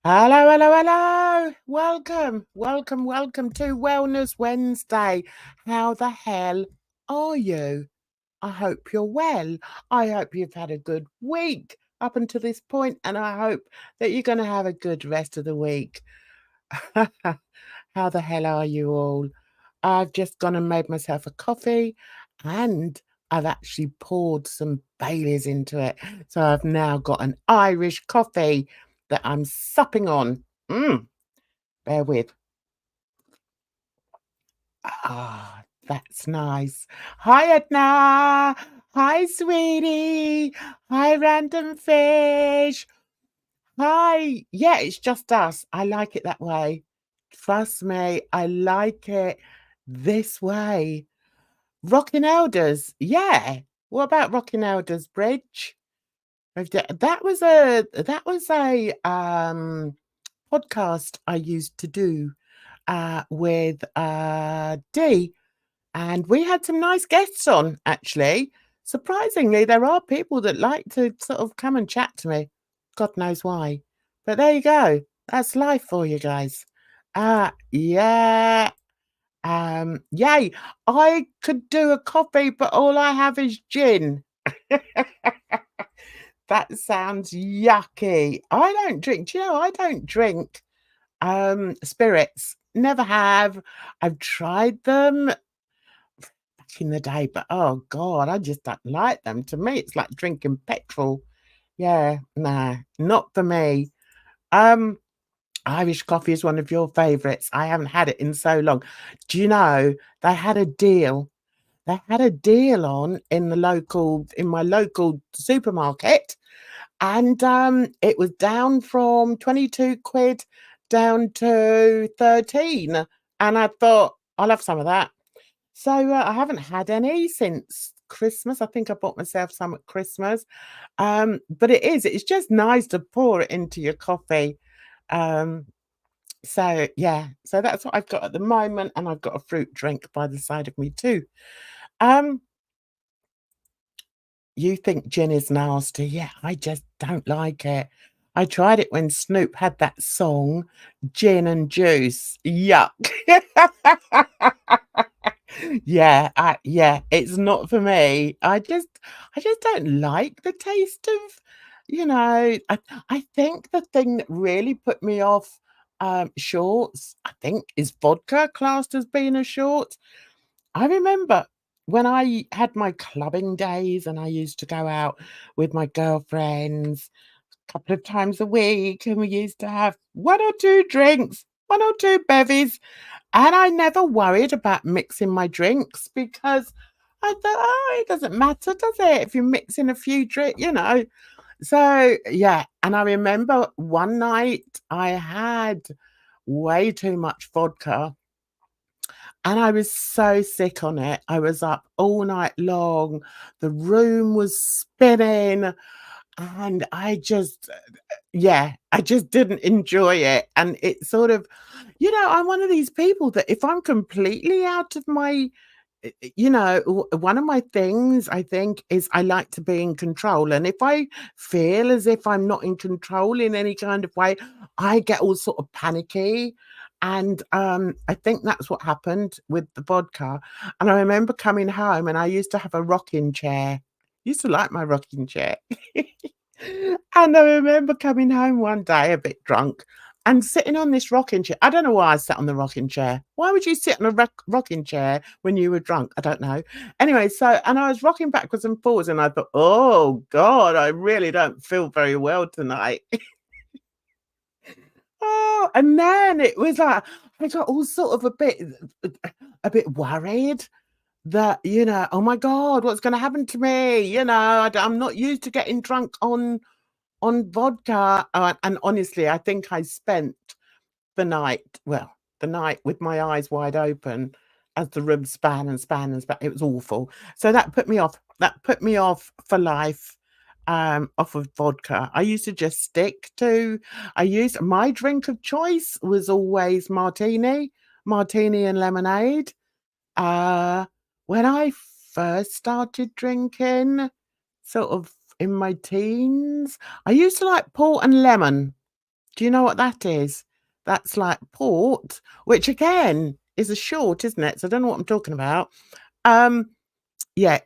Hello, hello, hello. Welcome to Wellness Wednesday. How the hell are you? I hope you're well. I hope you've had a good week up until this point, and I hope that you're going to have a good rest of the week. How the hell are you all? I've just gone and made myself a coffee, and I've actually poured some Baileys into it. So I've now got an Irish coffee that I'm supping on. Bear with. That's nice. Hi, Edna. Hi, sweetie. Hi, random fish. Hi. Yeah, it's just us. I like it that way. Trust me, I like it this way. Rocking Elders. Yeah. What about Rocking Elders Bridge? That was a podcast I used to do with Dee, and we had some nice guests on, actually. Surprisingly, there are people that like to sort of come and chat to me. God knows why. But there you go. That's life for you guys. Yeah. Yay. I could do a coffee, but all I have is gin. That sounds yucky. I don't drink. Do you know, I don't drink spirits. Never have. I've tried them back in the day, but oh God, I just don't like them. To me, it's like drinking petrol. Yeah, nah, not for me. Um, Irish coffee is one of your favorites. I haven't had it in so long. Do you know they had a deal? They had a deal on in my local supermarket, and it was down from 22 quid down to 13. And I thought, I'll have some of that. So I haven't had any since Christmas. I think I bought myself some at Christmas. But it's just nice to pour it into your coffee. Um, so yeah, so that's what I've got at the moment, and I've got a fruit drink by the side of me too. Um, You think gin is nasty? Yeah, I just don't like it. I tried it when Snoop had that song, Gin and Juice. Yuck. Yeah, it's not for me. I just don't like the taste of, I think the thing that really put me off shorts, I think, is vodka classed as being a short. I remember when I had my clubbing days and I used to go out with my girlfriends a couple of times a week, and we used to have 1 or 2 drinks, 1 or 2 bevies, and I never worried about mixing my drinks because I thought, "Oh, it doesn't matter, does it, if you mix in a few drinks?" So, yeah, and I remember one night I had way too much vodka, and I was so sick on it. I was up all night long. The room was spinning, and I just didn't enjoy it. And it sort of, I'm one of these people that if I'm completely out of my, one of my things I think is I like to be in control. And if I feel as if I'm not in control in any kind of way, I get all sort of panicky. And I think that's what happened with the vodka. And I remember coming home and I used to have a rocking chair. Used to like my rocking chair. And I remember coming home one day a bit drunk and sitting on this rocking chair. I don't know why I sat on the rocking chair. Why would you sit on a rocking chair when you were drunk? I don't know. Anyway, and I was rocking backwards and forwards, and I thought, oh God, I really don't feel very well tonight. Oh, and then it was like I got all sort of a bit worried that, oh my God, what's going to happen to me? I'm not used to getting drunk on vodka, and honestly, I think I spent the night with my eyes wide open as the room span and span and span. It was awful. So that put me off. That put me off for life, off of vodka. I used to just stick to my drink of choice was always martini and lemonade. Uh, when I first started drinking, sort of in my teens, I used to like port and lemon. Do you know what that is? That's like port, which again is a short, isn't it? So I don't know what I'm talking about. Um, yeah,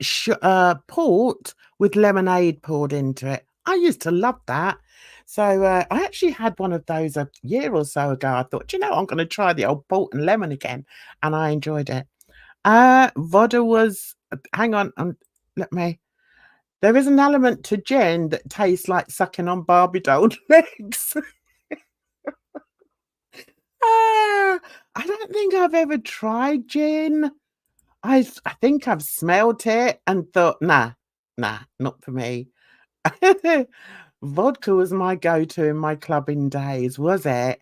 port with lemonade poured into it. I used to love that. So I actually had one of those a year or so ago. I thought, "Do you know, I'm going to try the old port and lemon again," and I enjoyed it. Vodka was. Hang on, let me. There is an element to gin that tastes like sucking on Barbie doll legs. Ah, I don't think I've ever tried gin. I think I've smelt it and thought, "Nah, nah, not for me." Vodka was my go-to in my clubbing days, was it?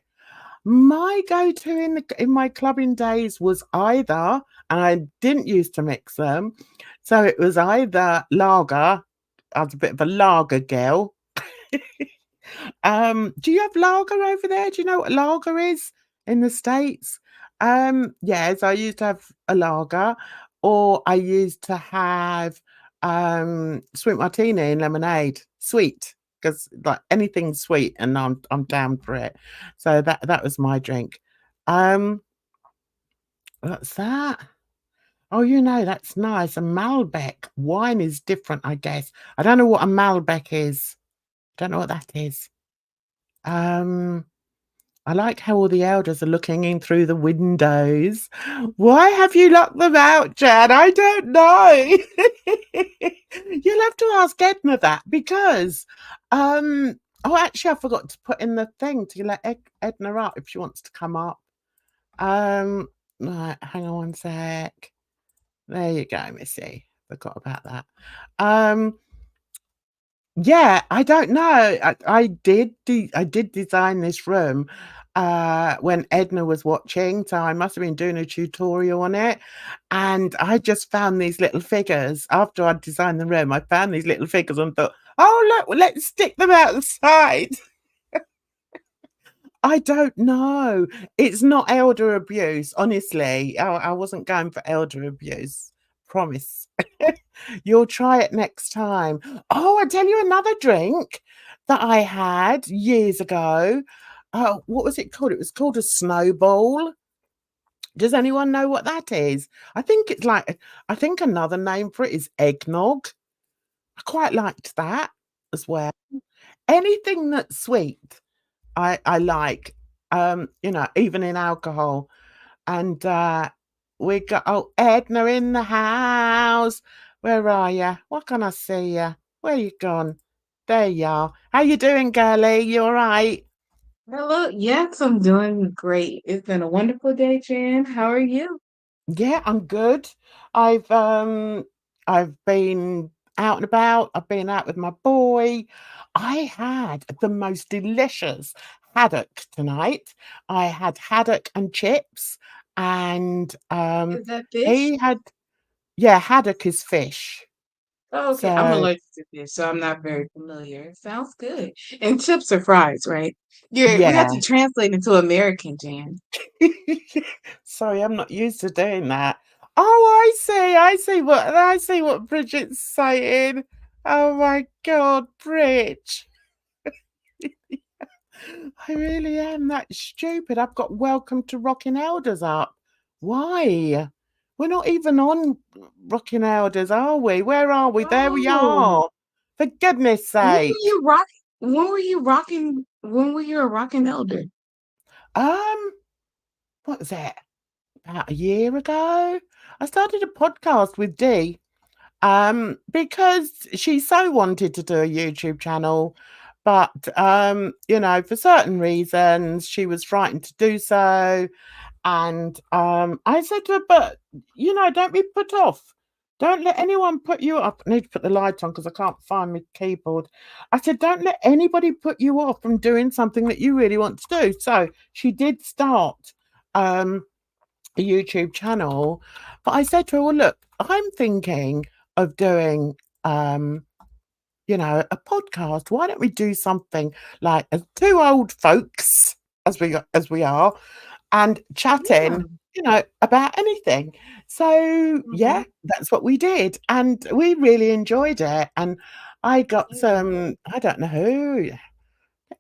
My go-to in my clubbing days was either, and I didn't used to mix them, so it was either lager. I was a bit of a lager girl. Do you have lager over there? Do you know what lager is in the States? Yes, I used to have a lager, or I used to have sweet martini and lemonade, sweet, because like anything sweet, and I'm down for it. So that was my drink. Um, what's that? Oh, that's nice. A Malbec wine is different, I guess. I don't know what a Malbec is. Don't know what that is. Um, I like how all the elders are looking in through the windows. Why have you locked them out, Jan? I don't know. You'll have to ask Edna that because, oh, actually, I forgot to put in the thing to let Edna up if she wants to come up. Um, right, hang on one sec. There you go, Missy. Forgot about that. Um, Yeah, I don't know. I did design this room, when Edna was watching, so I must have been doing a tutorial on it, and I just found these little figures. After I'd designed the room, I found these little figures and thought, "Oh, look, well, let's stick them outside." I don't know. It's not elder abuse, honestly. I wasn't going for elder abuse. Promise. You'll try it next time. Oh, I tell you another drink that I had years ago. Oh, what was it called? It was called a snowball. Does anyone know what that is? I think another name for it is eggnog. I quite liked that as well. Anything that's sweet. I like, even in alcohol. And we got Edna in the house. Where are you? Why can't I see you? Where you gone? There you are. How you doing, girlie? You all right? Hello. Yes, I'm doing great. It's been a wonderful day, Jan. How are you? Yeah, I'm good. I've um I've been out and about. I've been out with my boy. I had the most delicious haddock tonight. I had haddock and chips and Is that fish? he had yeah, haddock is fish. Oh, okay. I'm So allergic to fish, so I'm not very familiar. Sounds good. And chips are fries, right? We have yeah. to translate into American, Jan. Sorry, I'm not used to doing that. Oh, I see what Bridget's saying. Oh my God, Bridge. I really am that stupid. I've got Welcome to Rocking Elders up. Why? We're not even on Rocking Elders, are we? Where are we? There we Oh, are. For goodness when were sake. you rocking? When were you rocking? When were you a rocking elder? Um, what was it? About a year ago? I started a podcast with Dee. Because she so wanted to do a YouTube channel, but for certain reasons, she was frightened to do so. And I said to her, but don't be put off. Don't let anyone put you up. I need to put the light on because I can't find my keyboard. I said, don't let anybody put you off from doing something that you really want to do. So she did start um a YouTube channel. But I said to her, well, look, I'm thinking of doing, a podcast. Why don't we do something like as two old folks, as we are, and Yeah. chatting, about anything. So Mhm. yeah, that's what we did, and we really enjoyed it. And I got Yeah. some, I don't know who.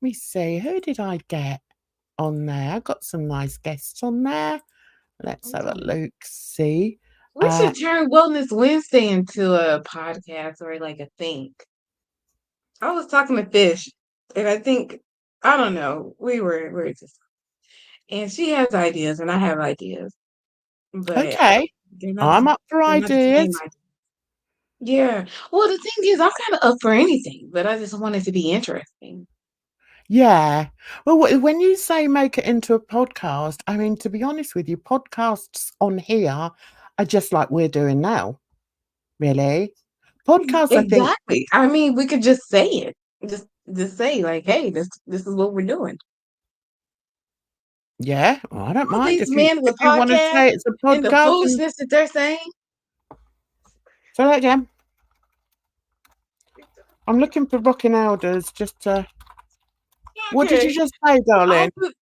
let me see. Who did I get on there? I got some nice guests on there. Let's have a Oh. look. See. We should turn Wellness Wednesday into a podcast or like a thing. I was talking to Fish, and I think I don't know. We were just, and she has ideas, and I have ideas, but Okay. they're not I'm up for they're not the same ideas. ideas. Yeah. Well, the thing is, I'm kind of up for anything, but I just want it to be interesting. Yeah. Well, when you say make it into a podcast, I mean, to be honest with you, podcasts on here are just like we're doing now, really. Podcasts, I think, Exactly. I mean, we could just say it. Just say like, "Hey, this is what we're doing." yeah, well, I don't All mind these if you men if with you want to podcasts say it's a and the podcast and foolishness that they're saying. say that again. I'm looking for rocking elders just to. What did you Okay. just say, All darling? the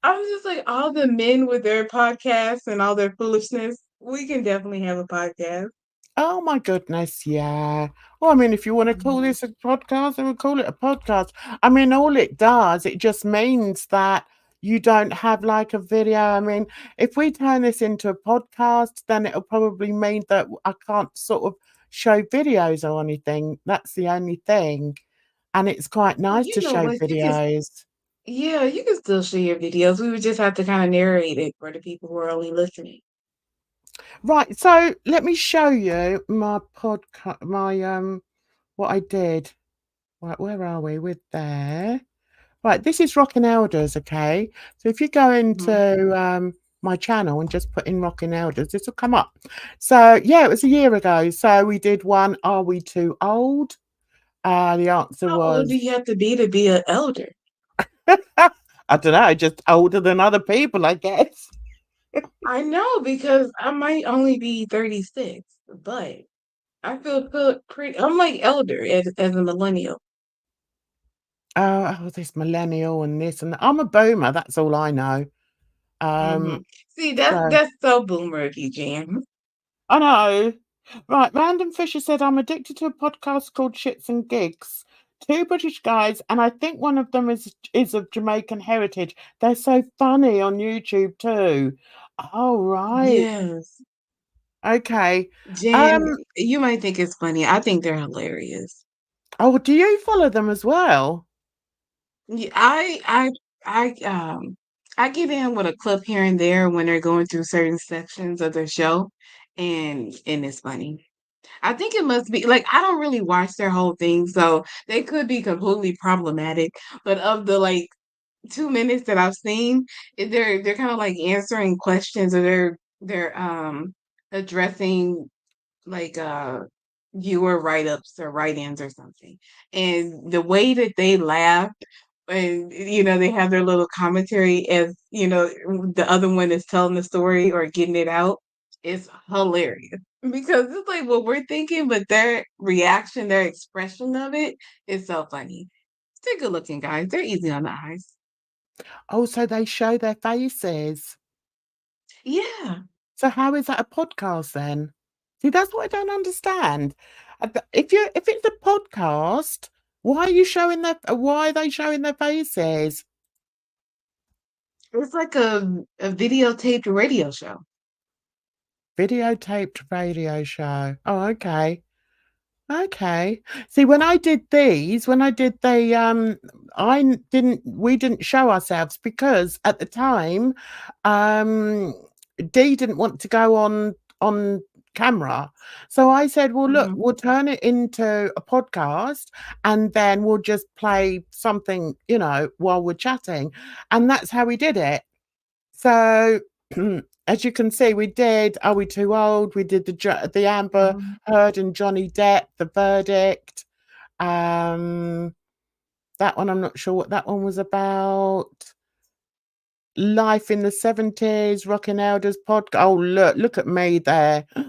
I was just like all the men with their podcasts and all their foolishness. We can definitely have a podcast. Oh my goodness, yeah. Well, I mean, if you want to call Mhm. this a podcast, then we'll call it a podcast. I mean, all it does, it just means that you don't have like a video. I mean, if we turn this into a podcast, then it'll probably mean that I can't sort of show videos or anything. That's the only thing. And it's quite Well, nice you to know show what? videos. Yeah, you can still share your videos. We would just have to kind of narrate it for the people who are only listening. Right, so let me show you my podcast, what I did. Right, where are we? We're there. Right, this is Rockin' Elders, okay? So if you go Mhm. into my channel and just put in Rockin' Elders, this will come up. So yeah, it was a year ago. So we did one, Are We Too Old? The answer How old do was, you have to be an elder? I don't know, just older than other people, I guess. I know because I might only be 36, but I feel pretty. I'm like elder as a millennial. This millennial and this and that. I'm a boomer, that's all I know. Hmm. Um, See, so that's so boomer of you, Jan. I know. Right, Random Fisher said, I'm addicted to a podcast called Shits and Gigs. Two British guys, and I think one of them is of Jamaican heritage. They're so funny on YouTube too. Oh, right. Yes. Okay. Jan, Um, you might think it's funny. I think they're hilarious. oh, do you follow them as well? Yeah, I get in with a clip here and there when they're going through certain sections of their show, and it's funny. I think it must be like I don't really watch their whole thing, so they could be completely problematic. But of the like 2 minutes that I've seen, they're kind of like answering questions or they're addressing like viewer write-ups or write-ins or something. And the way that they laugh and they have their little commentary as the other one is telling the story or getting it out, it's hilarious because it's like what we're thinking, but their reaction, their expression of it is so funny. They're good looking guys. They're easy on the eyes. Oh, so they show their faces. Yeah. So how is that a podcast then? See, that's what I don't understand. If it's a podcast, why are they showing their faces? It's like a videotaped radio show. Videotaped radio show. Oh, okay. Okay. See, when I did we didn't show ourselves because at the time, um, Dee didn't want to go on camera. So I said, well, look, Mhm. we'll turn it into a podcast and then we'll just play something, while we're chatting. And that's how we did it. So, as you can see, we did Are We Too Old? We did the Amber Mhm. Heard and Johnny Depp, The Verdict. Um, that one, I'm not sure what that one was about. Life in the 70s, Rockin' Elders podcast. Oh, look at me there. Nice.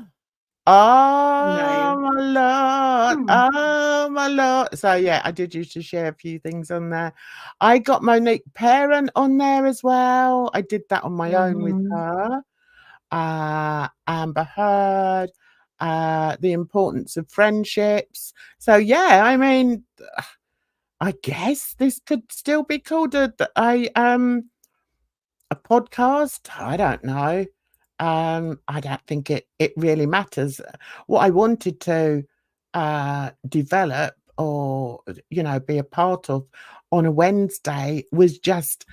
Oh, my Lord. Hmm. Oh, my Lord. So, yeah, I did used to share a few things on there. I got Monique Parent on there as well. I did that on my own with Mhm. her. Amber Heard, The Importance of Friendships. So, yeah, I mean, I guess this could still be called a podcast? I don't know. I don't think it really matters. What I wanted to, develop or, be a part of on a Wednesday was just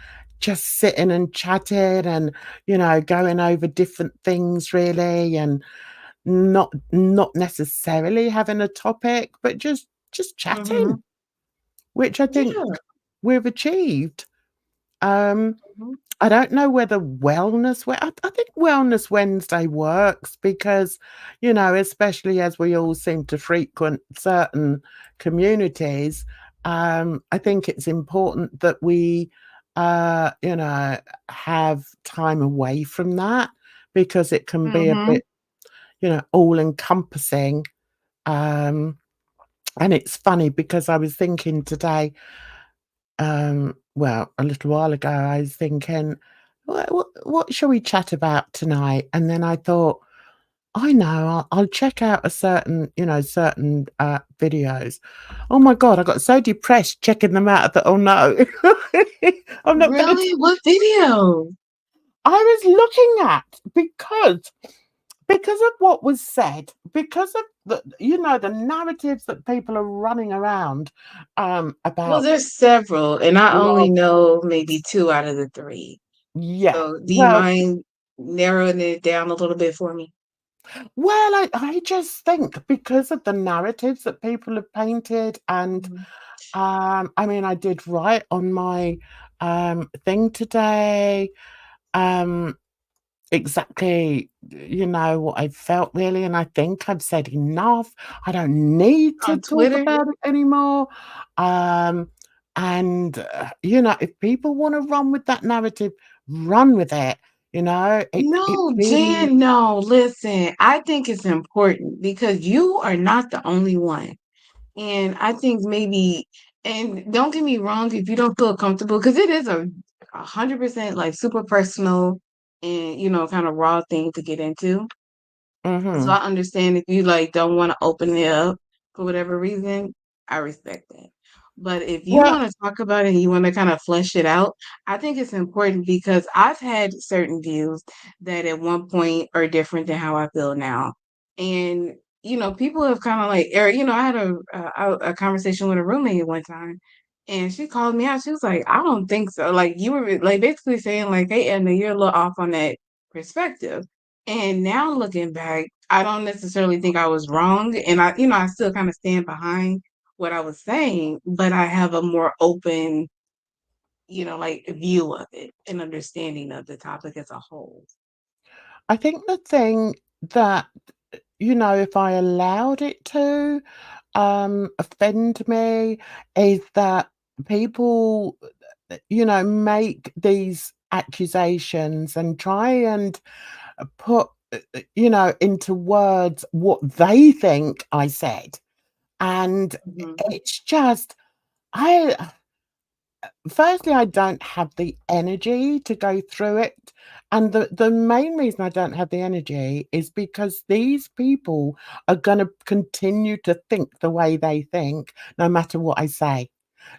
sitting and chatting and, going over different things really and not necessarily having a topic, but just chatting, Mhm. which I think Yeah. we've achieved. Um Mhm. I don't know whether I think Wellness Wednesday works because, especially as we all seem to frequent certain communities, I think it's important that we, have time away from that because it can be a Mhm. bit, all-encompassing, um, and it's funny because I was thinking today well, a little while ago, I was thinking, what shall we chat about tonight? And then I thought, I know, I'll check out certain videos. Oh my God, I got so depressed checking them out that, oh no, I'm not going to. Really? What video? I was looking at because of what was said, because of the narratives that people are running around Well, about there's several, and I only love. know maybe 2 out of the 3. Yeah, So, do you well, mind narrowing it down a little bit for me? I just think because of the narratives that people have painted and, Mhm. I mean, I did write on my, thing today, um, exactly, what I felt really, and I think I've said enough. I don't need to On talk Twitter? about it anymore, um, and, if people wanna run with that narrative, run with it, it No, really. Jan, no, listen, I think it's important because you are not the only one. And I think maybe, and don't get me wrong, if you don't feel comfortable, because it is a 100% like super personal and, kind of raw thing to get into. So Mhm. I understand if you like don't want to open it up for whatever reason. I respect that. But if you Well, want to talk about it and you want to kind of flesh it out, I think it's important because I've had certain views that at one point are different than how I feel now. And people have kind of like, or I had a conversation with a roommate one time, and she called me out. She was like, "I don't think so." Like you were like basically saying like, "Hey, Edna, you're a little off on that perspective." And now looking back, I don't necessarily think I was wrong, and I still kind of stand behind what I was saying, but I have a more open, like view of it and understanding of the topic as a whole. I think the thing that, if I allowed it to, offend me is that people, make these accusations and try and put, into words what they think I said. And Mhm. it's just, I firstly, I don't have the energy to go through it, and the main reason I don't have the energy is because these people are gonna continue to think the way they think no matter what I say.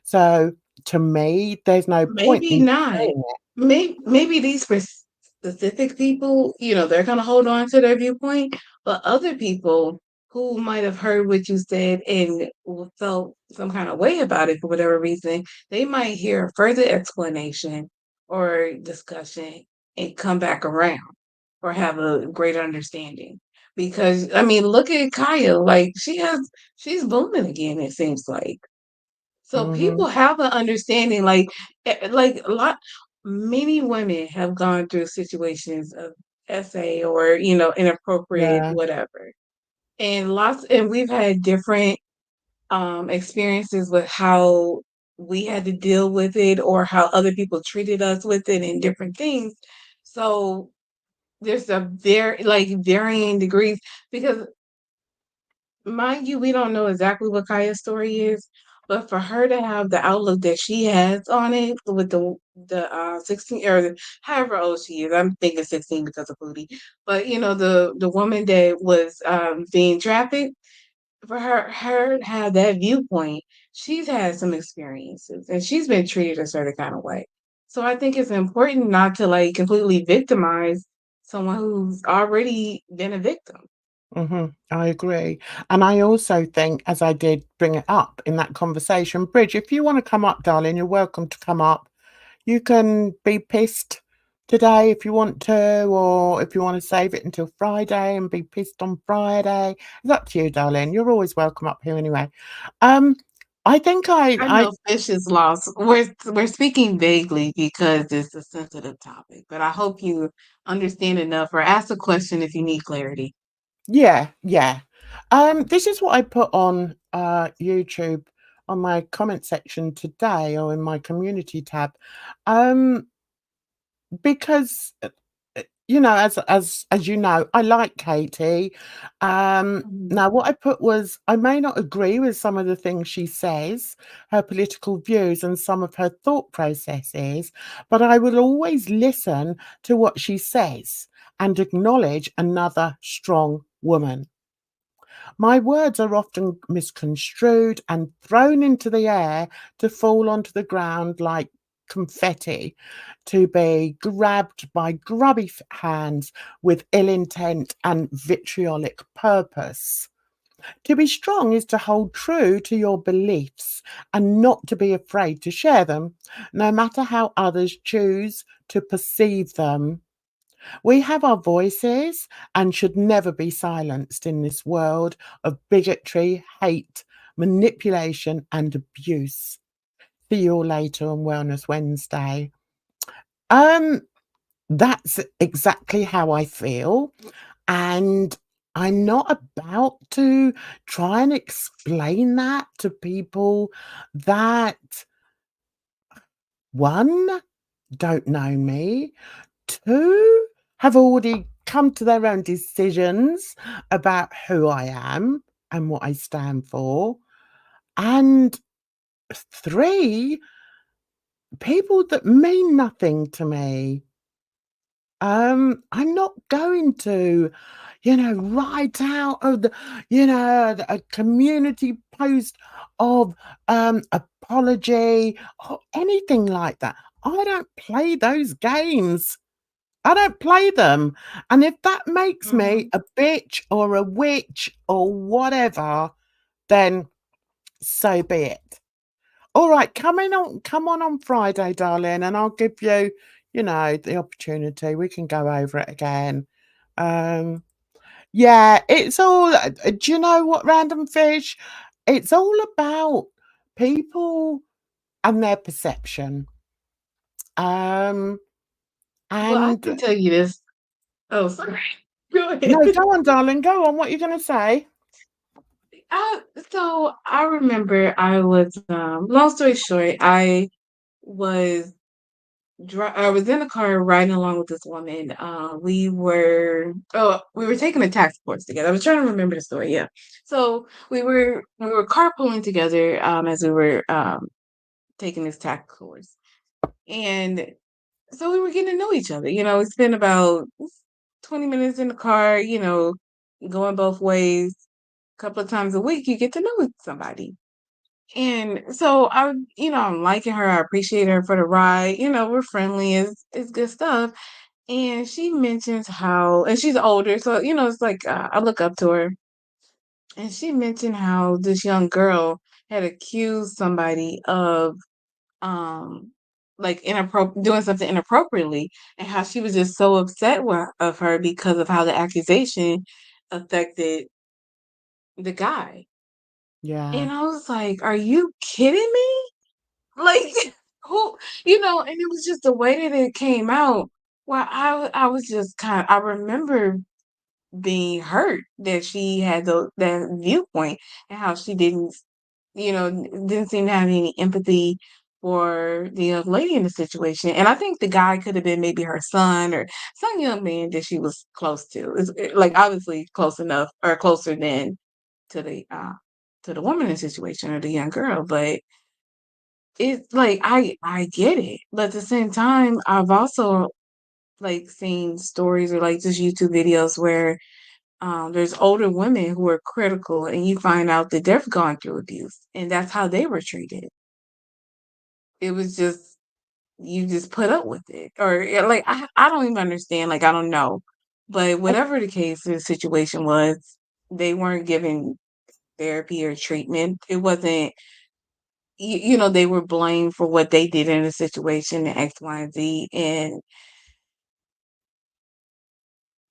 So, to me, there's no point Maybe in not. saying it. Maybe these specific people, they're gonna hold on to their viewpoint, but other people who might have heard what you said and felt some kind of way about it for whatever reason, they might hear a further explanation or discussion and come back around or have a greater understanding. Because I mean, look at Kaya, like she's booming again, it seems like. So Mhm. people have an understanding, like a lot, many women have gone through situations of SA or inappropriate Yeah. whatever, and we've had different experiences with how we had to deal with it or how other people treated us with it and different things. So there's a very like varying degrees because mind you, we don't know exactly what Kaya's story is, but for her to have the outlook that she has on it with the 16 or however old she is, I'm thinking 16 because of Foodie, but the woman that was being trafficked, for her to have that viewpoint, she's had some experiences and she's been treated a certain kind of way. So I think it's important not to like completely victimize someone who's already been a victim. I agree. And I also think, as I did bring it up in that conversation, Bridge, if you want to come up, darling, you're welcome to come up. You can be pissed today if you want to, or if you want to save it until Friday and be pissed on Friday. It's up to you, darling. You're always welcome up here anyway. Um, I think I I know fish is lost. We're speaking vaguely because it's a sensitive topic, but I hope you understand enough or ask a question if you need clarity. yeah, yeah. This is what I put on YouTube on my comment section today or in my community tab. Um, because you know, as you know, I like Katie. Mhm. Now what I put was I may not agree with some of the things she says, her political views and some of her thought processes, but I will always listen to what she says and acknowledge another strong woman. My words are often misconstrued and thrown into the air to fall onto the ground like confetti, to be grabbed by grubby hands with ill intent and vitriolic purpose. To be strong is to hold true to your beliefs and not to be afraid to share them, no matter how others choose to perceive them. We have our voices and should never be silenced in this world of bigotry, hate, manipulation, and abuse. See you all later on Wellness Wednesday. Um, that's exactly how I feel. And I'm not about to try and explain that to people that, one, don't know me, two, have already come to their own decisions about who I am and what I stand for, and three, people that mean nothing to me. I'm not going to, write out of a community post of apology or anything like that. I don't play those games. I don't play them, and if that makes me Mhm. a bitch or a witch or whatever, then so be it. Alright, come on Friday, darling, and I'll give you, the opportunity. We can go over it again. Um, yeah, it's all do you know what, Random Fish? It's all about people and their perception. Um, Well, I and can tell you this. Oh, sorry. Go no, ahead. go on, darling, go on. What are you gonna say? I, so I remember I was long story short, was I was in the car riding along with this woman. We were taking a tax course together. I was trying to remember the story. Yeah. So we were carpooling together as we were taking this tax course, and so we were getting to know each other. We spent about 20 minutes in the car. Going both ways. A couple of times a week, you get to know somebody. And so I'm liking her. I appreciate her for the ride. We're friendly. It's good stuff. And she mentions and she's older, so it's like I look up to her. And she mentioned how this young girl had accused somebody of um like doing something inappropriately, and how she was just so upset of her because of how the accusation affected the guy. Yeah, And I was like, "Are you kidding me?" Like, who and it was just the way that it came out, where I was just I remember being hurt that she had that viewpoint, and how she didn't seem to have any empathy for the young lady in the situation. And I think the guy could have been maybe her son or some young man that she was close to. Like, obviously close enough or closer than to the woman in the situation or the young girl, but it's like I get it, but at the same time, I've also, like, seen stories or, like, just YouTube videos where, there's older women who are critical, and you find out that they've gone through abuse, and that's how they were treated. It was just you just put up with it, or like I don't even understand. Like I don't know, but whatever the case, the situation was, they weren't given therapy or treatment. It wasn't. They were blamed for what they did in the situation, X, Y, and Z,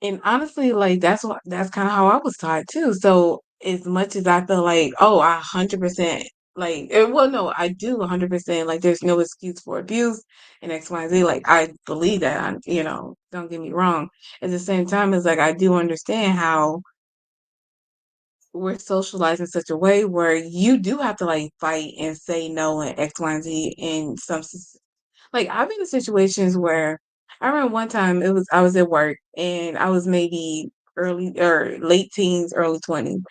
and honestly, like, that's kinda how I was taught too, so, as much as I feel like, "Oh, I 100%," like well, no, I do 100%, like, there's no excuse for abuse and X, Y, and Z, like, I believe that, don't get me wrong. At the same time, it's like, I do understand how we're socialized in such a way where you do have to, like, fight and say no and X, Y, and Z in some like, I've been in situations where I remember one time I was at work and I was maybe early or late teens, early 20s,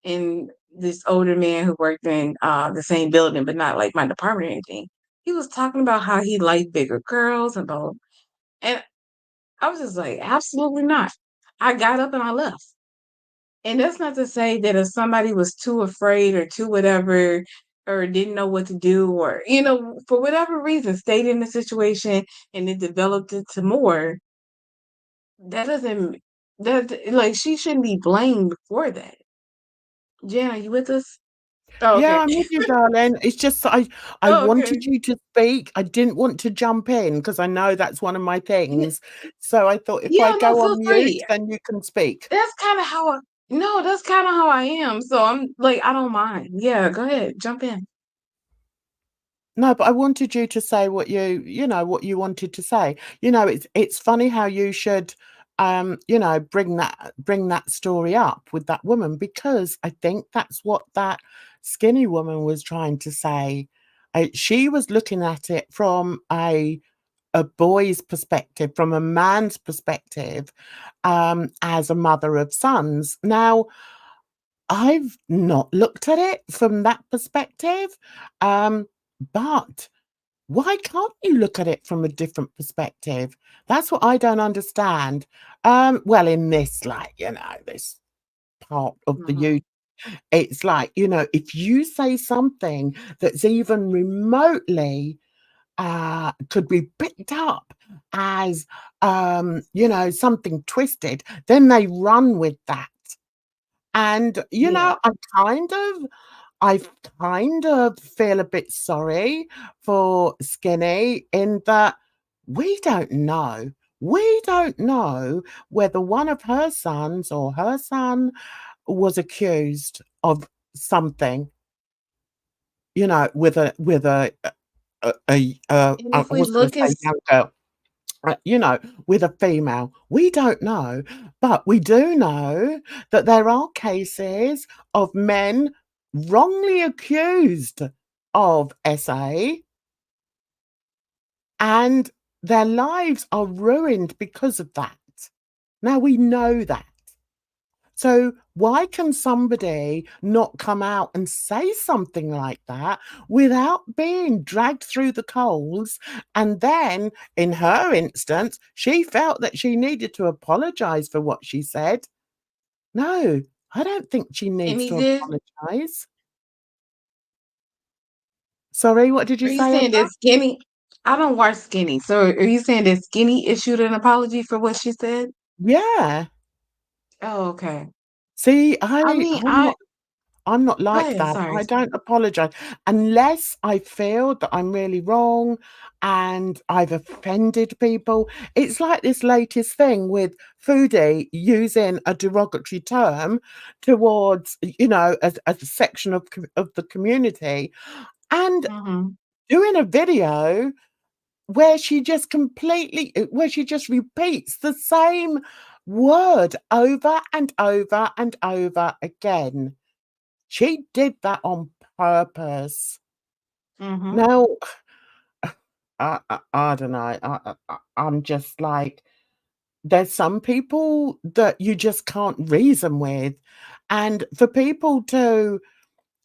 and this older man who worked in, the same building, but not, like, my department or anything, he was talking about how he liked bigger girls and blah, blah, and I was just like, "Absolutely not." I got up and I left. And that's not to say that if somebody was too afraid or too whatever, or didn't know what to do, or, for whatever reason, stayed in the situation and it developed into more, that doesn't, that, like, she shouldn't be blamed for that. Jen, are you with us? Oh, Yeah, okay. I'm with you, darling. It's just that I Oh, okay. wanted you to speak. I didn't want to jump in because I know that's one of my Yeah, things. So I thought if I yeah, no, go feel on mute, free. then you can speak. That's kind of how I, no, that's kind of how I am. So I'm like, I don't mind. Yeah, go ahead, jump in. No, but I wanted you to say what what you wanted to say. It's funny how you should bring that story up with that woman because I think that's what that skinny woman was trying to say. She was looking at it from a boy's perspective, from a man's perspective, as a mother of sons. Now, I've not looked at it from that perspective, but why can't you look at it from a different perspective? That's what I don't understand. Well, in this, this part of the Hmm. you, it's like, if you say something that's even remotely could be picked up as something twisted, then they run with that. And Yeah. I kind of feel a bit sorry for Skinny in that we don't know. We don't know whether one of her sons or her son was accused of something, And I if we was gonna look at, say young girl, with a female. We don't know, but we do know that there are cases of men wrongly accused of SA, and their lives are ruined because of that. Now we know that. So why can somebody not come out and say something like that without being dragged through the coals? And then in her instance, she felt that she needed to apologize for what she said. No, I don't think she and needs he to did. apologize. Sorry, what did you Are you say, Emma? saying that Skinny? I don't watch Skinny, so are you saying that Skinny issued an apology for what she said? Yeah. Oh, okay. See, I mean, I'm not go like ahead. that. Sorry. I don't apologize unless I feel that I'm really wrong and I've offended people. It's like this latest thing with Foodie using a derogatory term towards, a section of the community and Hmm. doing a video where she just repeats the same word over and over and over again. She did that on purpose. Hmm. Now, I don't know. I'm just like, there's some people that you just can't reason with. And for people to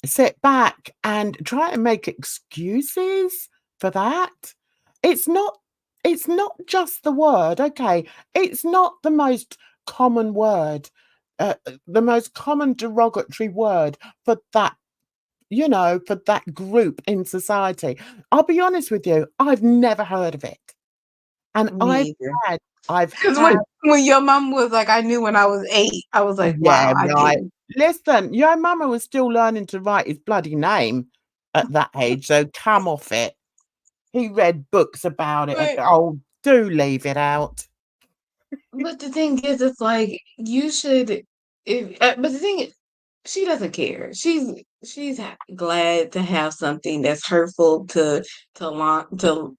sit back and try and make excuses for that, it's not it's not just the word, okay? It's not the most common word, the most common derogatory word for that, for that group in society. I'll be honest with you, I've never heard of it. And Me either. had I've Because had when your mom was like, "I knew when I was 8," I was like, yeah, "Wow, I right. didn't." Listen, your mama was still learning to write his bloody name at that age, so come off it. He read books about it and But oh, do leave it out. but the thing is, it's like, you should if but the thing is, she doesn't care. She's glad to have something that's hurtful to throw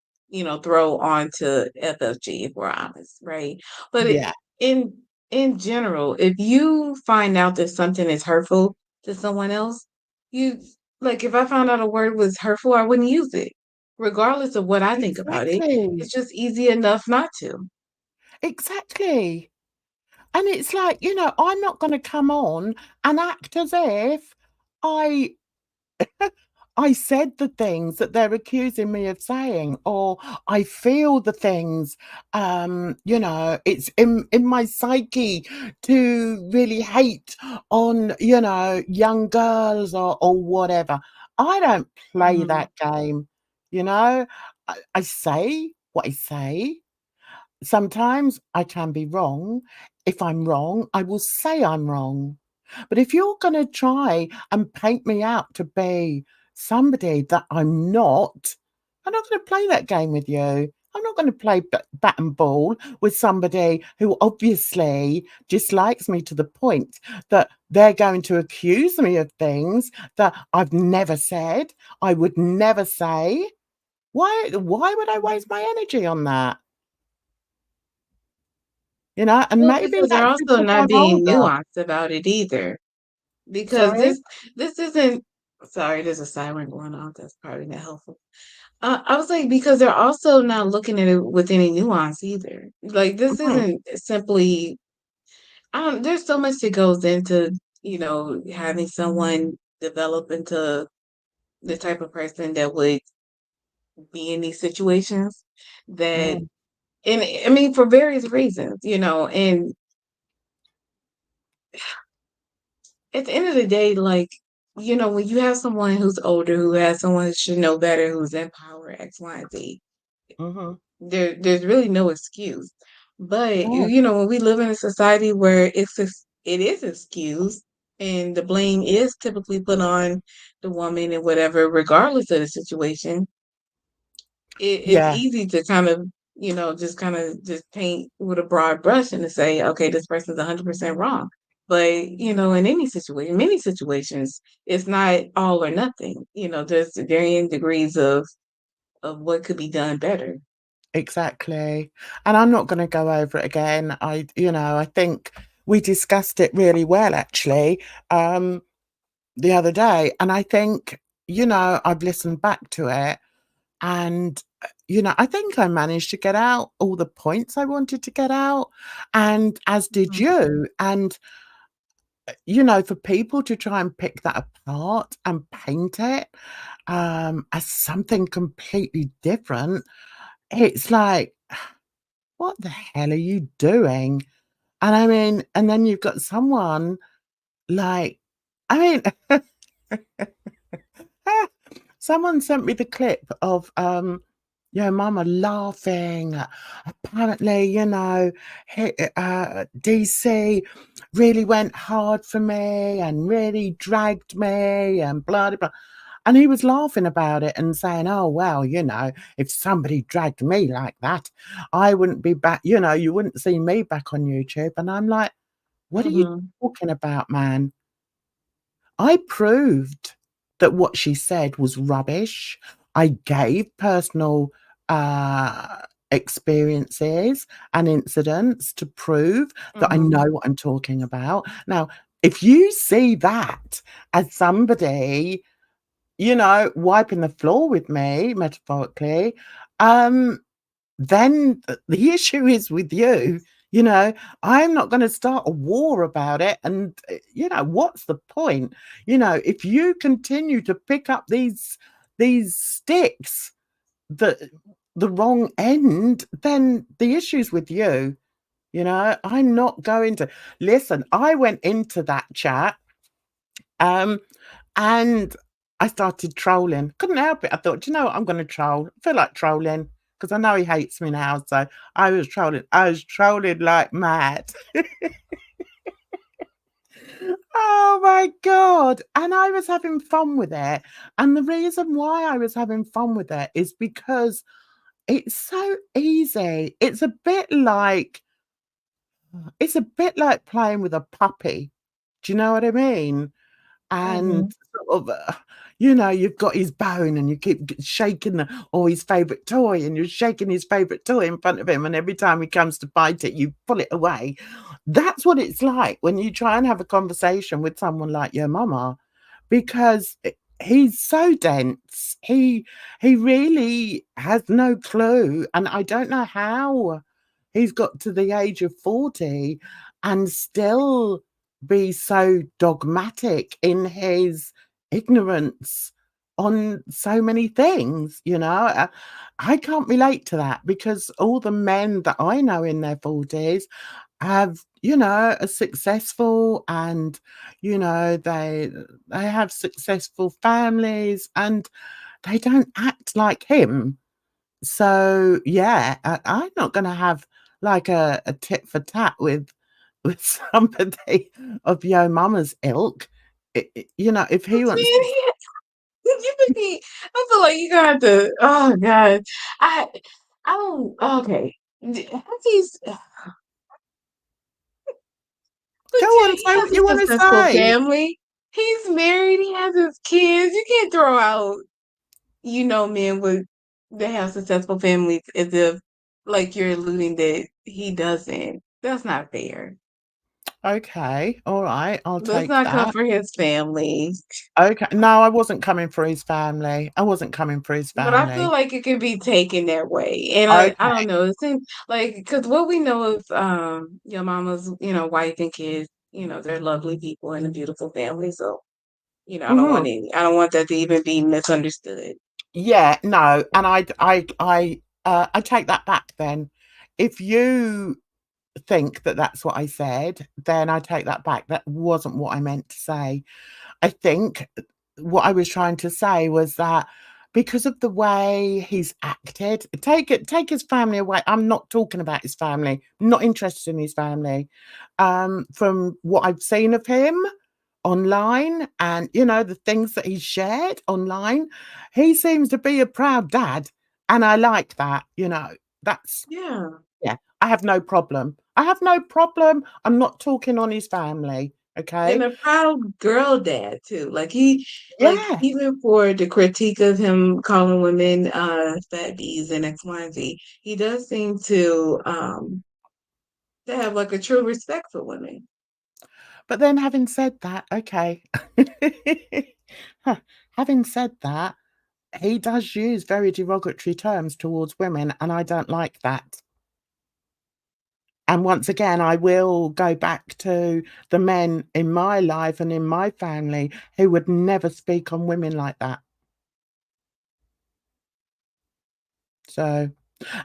onto FFG, if we're honest, right? But Yeah, in in general, if you find out that something is hurtful to someone else, you like if I found out a word was hurtful, I wouldn't use it, regardless of what I think about it. exactly. It's just easy enough not to. Exactly. And it's like, I'm not gonna come on and act as if I I said the things that they're accusing me of saying, or I feel the things, it's in my psyche to really hate on, young girls or whatever. I don't play Mhm. that game, you know. I say what I say. Sometimes I can be wrong. If I'm wrong, I will say I'm wrong. But if you're going to try and paint me out to be somebody that I'm not, I'm not going to play that game with you. I'm not going to play bat and ball with somebody who obviously dislikes me to the point that they're going to accuse me of things that I've never said, I would never say. Why would I waste my energy on that? And Well, maybe because they're that's also because not I'm being older. nuanced about it either. Because Sorry? this isn't sorry, there's a siren going off. That's probably not helpful. I was like, because they're also not looking at it with any nuance either. Like this Mhm, isn't simply there's so much that goes into, having someone develop into the type of person that would be in these situations that mhm, and I mean for various reasons, and at the end of the day, like, when you have someone who's older, who has someone who should know better, who's in power, X, Y, and Z, mhm. there's really no excuse. But No, when we live in a society where it is excused, and the blame is typically put on the woman and whatever, regardless of the situation, it's yeah, easy to just kind of just paint with a broad brush and to say, okay, this person's 100% wrong. But, in many situations, it's not all or nothing. There's varying degrees of what could be done better. exactly. And I'm not gonna go over it again. I think we discussed it really well actually, the other day, and I think, I've listened back to it and, I think I managed to get out all the points I wanted to get out, and as did Mhm. you, and for people to try and pick that apart and paint it, as something completely different, it's like, what the hell are you doing? And I mean, and then you've got someone like, I mean, someone sent me the clip of, mama laughing. Apparently, DC really went hard for me and really dragged me and blah, blah, blah. And he was laughing about it and saying, oh, well, if somebody dragged me like that, I wouldn't be back, you wouldn't see me back on YouTube. And I'm like, what are you Mhm. talking about, man? I proved that what she said was rubbish. I gave personal, uh, experiences and incidents to prove that I know Mhm. what I'm talking about. Now, if you see that as somebody, wiping the floor with me, metaphorically, um, then the issue is with you. You know, I'm not gonna start a war about it, and, what's the point? If you continue to pick up these sticks, the the wrong end, then the issue's with you. You know, I'm not going to listen. I went into that chat, um, and I started trolling. Couldn't help it. I thought, "Do you know what? I'm going to troll. I feel like trolling because I know he hates me now." So I was trolling. I was trolling like mad. Oh my God. And I was having fun with it. And the reason why I was having fun with it is because it's so easy. It's a bit like playing with a puppy. Do you know what I mean? And Mhm. sort of, you've got his bone and you keep shaking or his favorite toy, and you're shaking his favorite toy in front of him. And every time he comes to bite it, you pull it away. That's what it's like when you try and have a conversation with someone like your mama, because he's so dense. He really has no clue. And I don't know how he's got to the age of 40 and still be so dogmatic in his ignorance on so many things, you know? I can't relate to that because all the men that I know in their 40s have, are successful, and, they have successful families, and they don't act like him. So, yeah, I'm not gonna have like a tit for tat with somebody of yo mama's ilk. If Man, he wants to you make me I feel like you gonna have to oh god. I I don't okay. He's go but on, Jay, he say has what a you wanna successful say. family. He's married, he has his kids. You can't throw out, men with that have successful families as if like you're alluding that he doesn't. That's not fair. Okay, alright, I'll Let's take not come that. for his family. Okay, no, I wasn't coming for his family. I wasn't coming for his But I feel family. like it could be taken that way, and I Okay. don't know, it seems like because what we know of, your mama's, wife and kids, they're lovely people and a beautiful family, so, Mhm. I don't want that to even be misunderstood. Yeah, no, and I take that back then. If you think that that's what I said, then I take that back. That wasn't what I meant to say. I think what I was trying to say was that because of the way he's acted, take his family away. I'm not talking about his family. I'm not interested in his family. From what I've seen of him online, and the things that he's shared online, he seems to be a proud dad, and I like that. That's Yeah, yeah, I have no problem. I have no problem. I'm not talking on his family, and okay? a proud girl dad too, like, Yeah, even for the critique of him calling women, fat bees and X, Y, and Z, he does seem to have, like, a true respect for women. but then having said that, okay. Huh, having said that, he does use very derogatory terms towards women, and I don't like that. And once again, I will go back to the men in my life and in my family who would never speak on women like that. So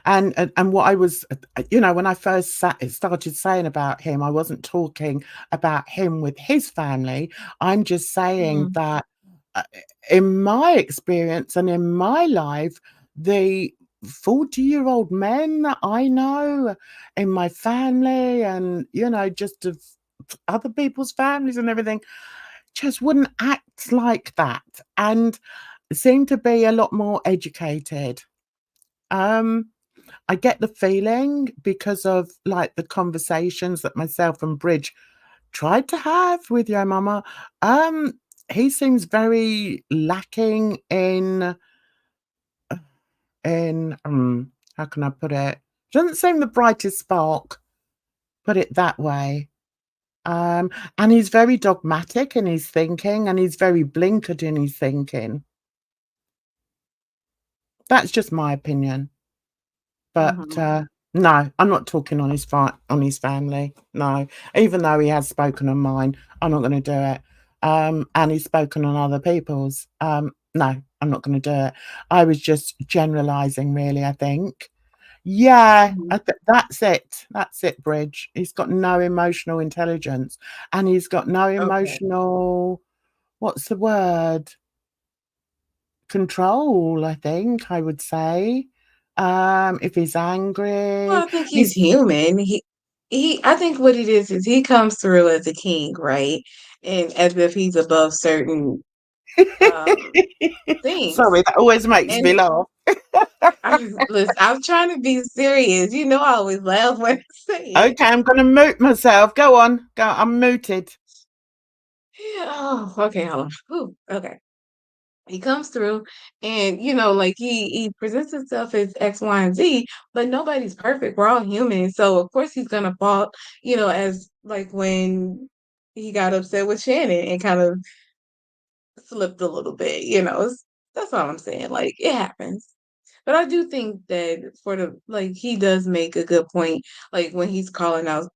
and what I was, when I first started saying about him, I wasn't talking about him with his family. I'm just saying Mhm. that, uh, in my experience and in my life, the 40-year-old men that I know in my family and, just of other people's families and everything, just wouldn't act like that and seem to be a lot more educated. Um I get the feeling because of, like, the conversations that myself and Bridge tried to have with your mama, um, he seems very lacking in, how can I put it? Doesn't seem the brightest spark, put it that way. And he's very dogmatic in his thinking, and he's very blinkered in his thinking. That's just my opinion. But, Mhm. no, I'm not talking on his family, no. Even though he has spoken on mine, I'm not gonna do it. And he's spoken on other people's. No, I'm not gonna do it. I was just generalising really, I think. Yeah, Mhm. that's it. That's it, Bridge. He's got no emotional intelligence, and he's got no Okay. emotional, what's the word? Control, I think I would say. If he's Well, angry, I think he's he's human. I think what it is he comes through as a king, right? And as if he's above certain um things. sorry, that always makes me And laugh. listen, I'm trying to be serious. You know, I always laugh when I say it. Okay, I'm gonna mute myself. Go on. Go, I'm muted. Yeah. Oh, okay, hold on. Whew, okay. He comes through and like he presents himself as X, Y, and Z, but nobody's perfect. We're all human. So of course he's gonna fall, as like when he got upset with Shannon and kind of slipped a little bit, that's all I'm saying. Like it happens. But I do think that for the like he does make a good point, like when he's calling out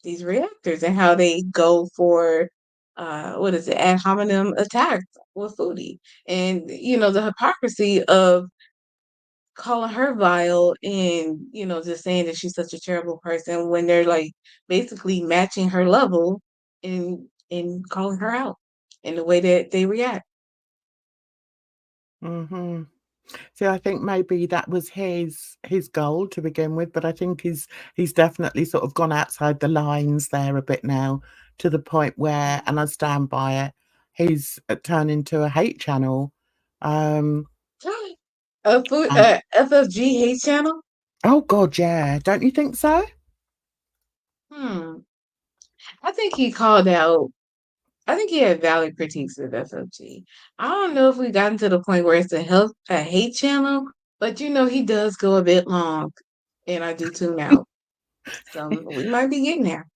these reactors and how they go for what is it, ad hominem attacks with Foodie. And the hypocrisy of calling her vile and just saying that she's such a terrible person when they're like basically matching her level and calling her out in the way that they react. Mhm. See, I think maybe that was his goal to begin with, but I think he's definitely sort of gone outside the lines there a bit now, to the point where, and I stand by it, he's turned into a hate channel. Um, A food and FFG hate channel. oh god, yeah, don't you think so? Hmm. I think he called out I think he had valid critiques of FFG. I don't know if we gotten to the point where it's a hate channel, but he does go a bit long, and I do tune out. So we might be getting there.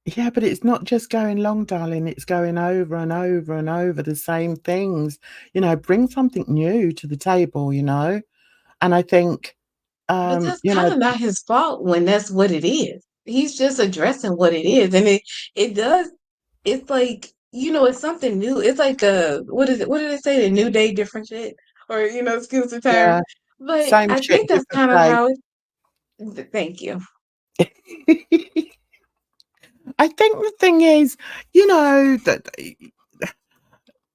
Yeah, but it's not just going long, darling, it's going over and over and over the same things. Bring something new to the table, you know? And I think, But that's you kind know of not his fault when that's what it is. He's just addressing what it is, and it does. It's like it's something new. It's like what is it? What did they say? The new day, different shit, or excuse the term. yeah, But same I shit, think that's different kind of place. how it. Thank you. I think the thing is, that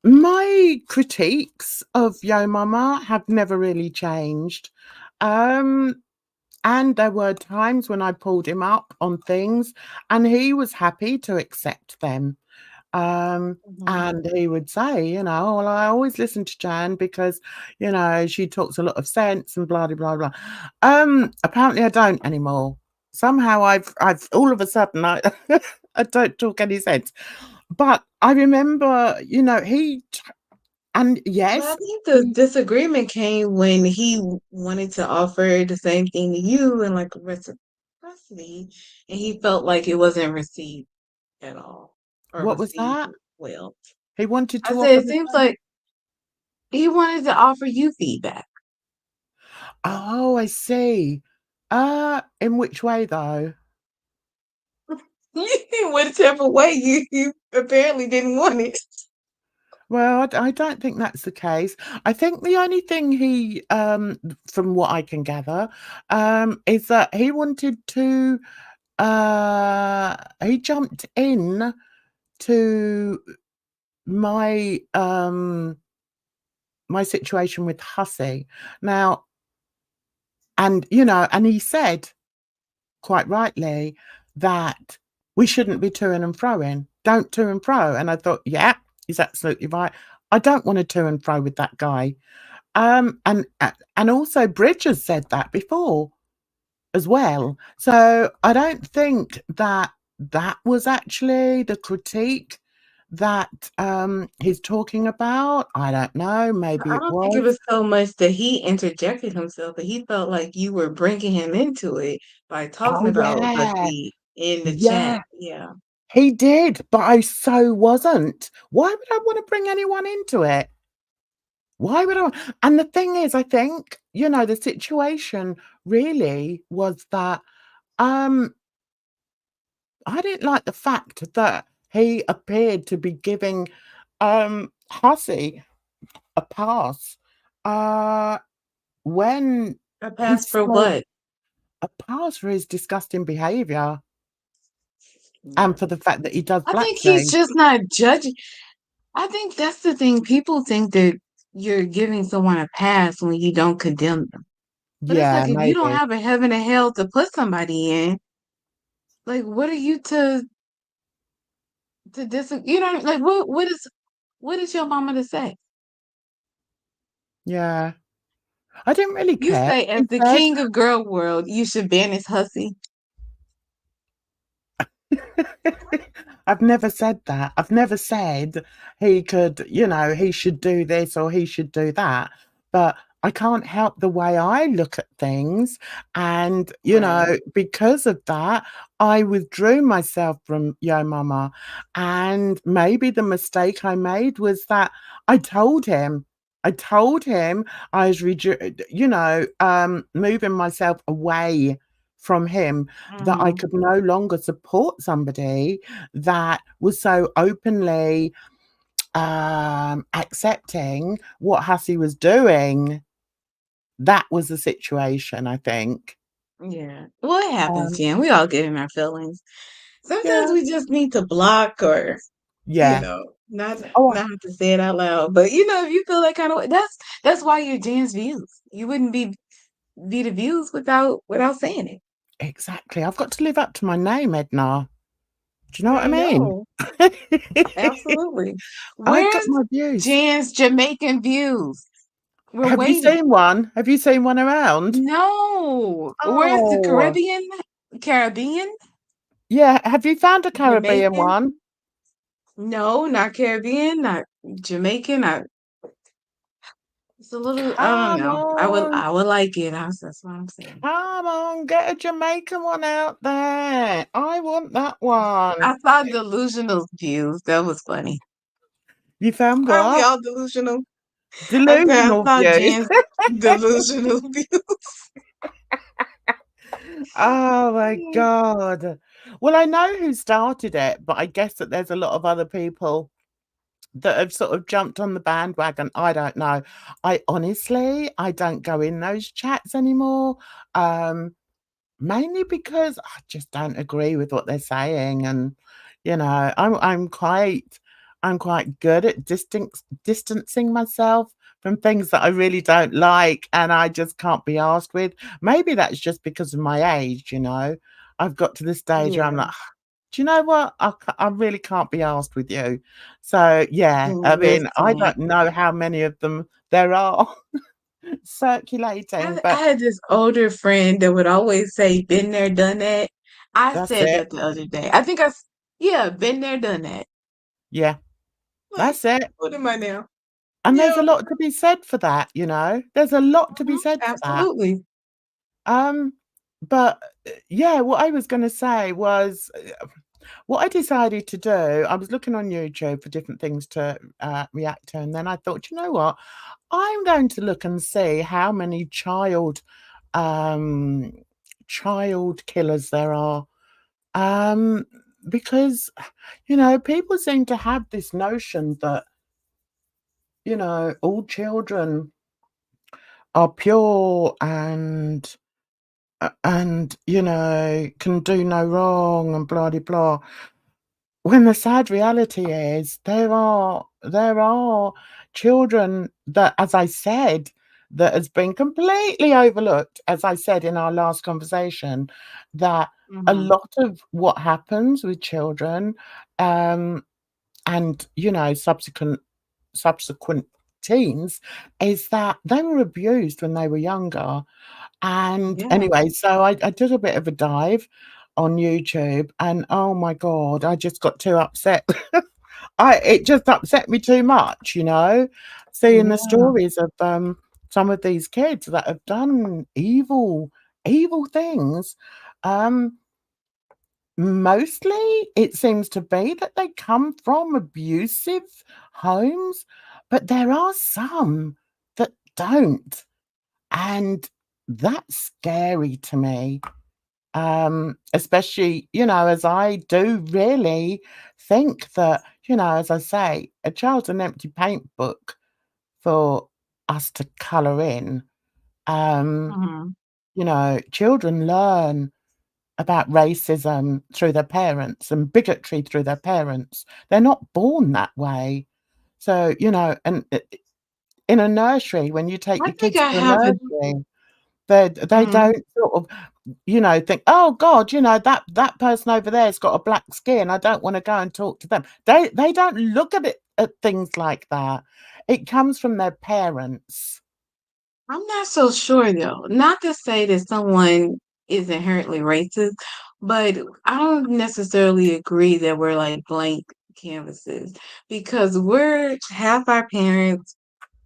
my critiques of Yo Mama have never really changed. Um, and there were times when I pulled him up on things and he was happy to accept them. Mhm. And he would say, "Well, I always listen to Jan because, she talks a lot of sense and blah, blah, blah." Apparently I don't anymore. Somehow I've all of a sudden I don't talk any sense. But I remember, and But I yes, think the disagreement came when he wanted to offer the same thing to you and like reciprocity, and he felt like it wasn't received at all or what was received that? well. He wanted I to said offer it the seems same. like he wanted to offer you feedback. Oh, I see. In which way though? Whichever way you apparently didn't want it. Well, I don't think that's the case. I think the only thing he, from what I can gather, is that he wanted to, he jumped in to my, my situation with Hussey. Now, and he said, quite rightly, that we shouldn't be to and froing. Don't to and fro. And I thought, yeah, he's absolutely right. I don't want to to and fro with that guy. And also Bridges said that before as well. So I don't think that that was actually the critique that he's talking about. I don't know. Maybe I it don't think it was. was so much that he interjected himself, but he felt like you were bringing him into it by talking Oh about yeah, Hussy in the chat. yeah. Yeah. He did, but I so wasn't. Why would I want to bring anyone into it? Why would I? And the thing is, I think, the situation really was that um I didn't like the fact that he appeared to be giving Hussey a pass uh when A he pass for spoke. what? a pass for his disgusting behaviour Yeah. and for the fact that he does I think he's blackface. just not judging. I think that's the thing. People think that you're giving someone a pass when you don't condemn them. But it's Yeah, like if you don't maybe. have a heaven and hell to put somebody in, like what are you to dis you know like what is your mama to say? Yeah. I didn't really You care. say as He the said king of girl world, you should ban his hussy. I've never said that. I've never said he could, he should do this or he should do that. But I can't help the way I look at things. And, Right. because of that, I withdrew myself from Yo Mama. And maybe the mistake I made was that I told him. I told him I was, moving myself away from him, that I Mhm. could no longer support somebody that was so openly accepting what Hussey was doing. That was the situation, I think. Yeah. Well, it happens, Um, Jen. We all get in our feelings. Sometimes yeah, we just need to block or, yeah. not Oh, not have to say it out loud. But if you feel that kind of way, that's why you're Jen's views. You wouldn't be the views without saying it. exactly. I've got to live up to my name, Edna. Do you know what I I mean? know. Absolutely. I've got Where's my views. Jan's Jamaican views? We're Have you waiting. seen one? Have you seen one around? No. Where's the Oh, Caribbean? Caribbean? yeah. Have you found a Caribbean Jamaican? one? No, not Caribbean, not Jamaican. It's a little, I don't Come know. on. I would like it. That's what I'm saying. Come on, get a Jamaican one out there. I want that one. I saw delusional views. That was funny. You found Aren't we what? all delusional? I Delusional saw views. Jan's delusional views. Oh my God. Well, I know who started it, but I guess that there's a lot of other people that have sort of jumped on the bandwagon. I don't know. I don't go in those chats anymore. Um, Mainly because I just don't agree with what they're saying, and, I'm quite good at distancing myself from things that I really don't like, and I just can't be asked with. Maybe that's just because of my age, you know? I've got to the stage where I'm Yeah. like, "Do you know what? I really can't be asked with you." So, yeah, I mean, I Listen, don't know how many of them there are circulating, I but had this older friend that would always say, "Been there, done that." I that's said it. that the other day. Yeah, been there, done that. Yeah, Like, that's it. what am I now? And there's Yeah, a lot to be said for that, you know? There's a lot to be said for that. absolutely. Um, but, yeah, what I was gonna say was, what I decided to do, I was looking on YouTube for different things to, react to, and then I thought, "You know what? I'm going to look and see how many um, child killers there are." Um, because, people seem to have this notion that, all children are pure and can do no wrong and blah de blah. When the sad reality is there are children that, as I said, that has been completely overlooked, as I said in our last conversation, that a Mhm. lot of what happens with children, um, and subsequent teens, is that they were abused when they were younger. And Yeah. anyway, so I did a bit of a dive on YouTube, and oh my God, I just got too upset. I It just upset me too much, seeing the Yeah. stories of some of these kids that have done evil things. Um, Mostly it seems to be that they come from abusive homes, but there are some that don't. And that's scary to me, especially, as I do really think that, as I say, a child's an empty paint book for us to colour in. Um, Mhm. children learn about racism through their parents and bigotry through their parents. They're not born that way. So, and in a nursery, when you take I your think kids I to a have a nursery, they mhm. don't sort of, think, "Oh god, that person over there's got a black skin. I don't wanna go and talk to them." They don't look at things like that. It comes from their parents. I'm not so sure though. Not to say that someone is inherently racist, but I don't necessarily agree that we're like blank canvases because we're half our parents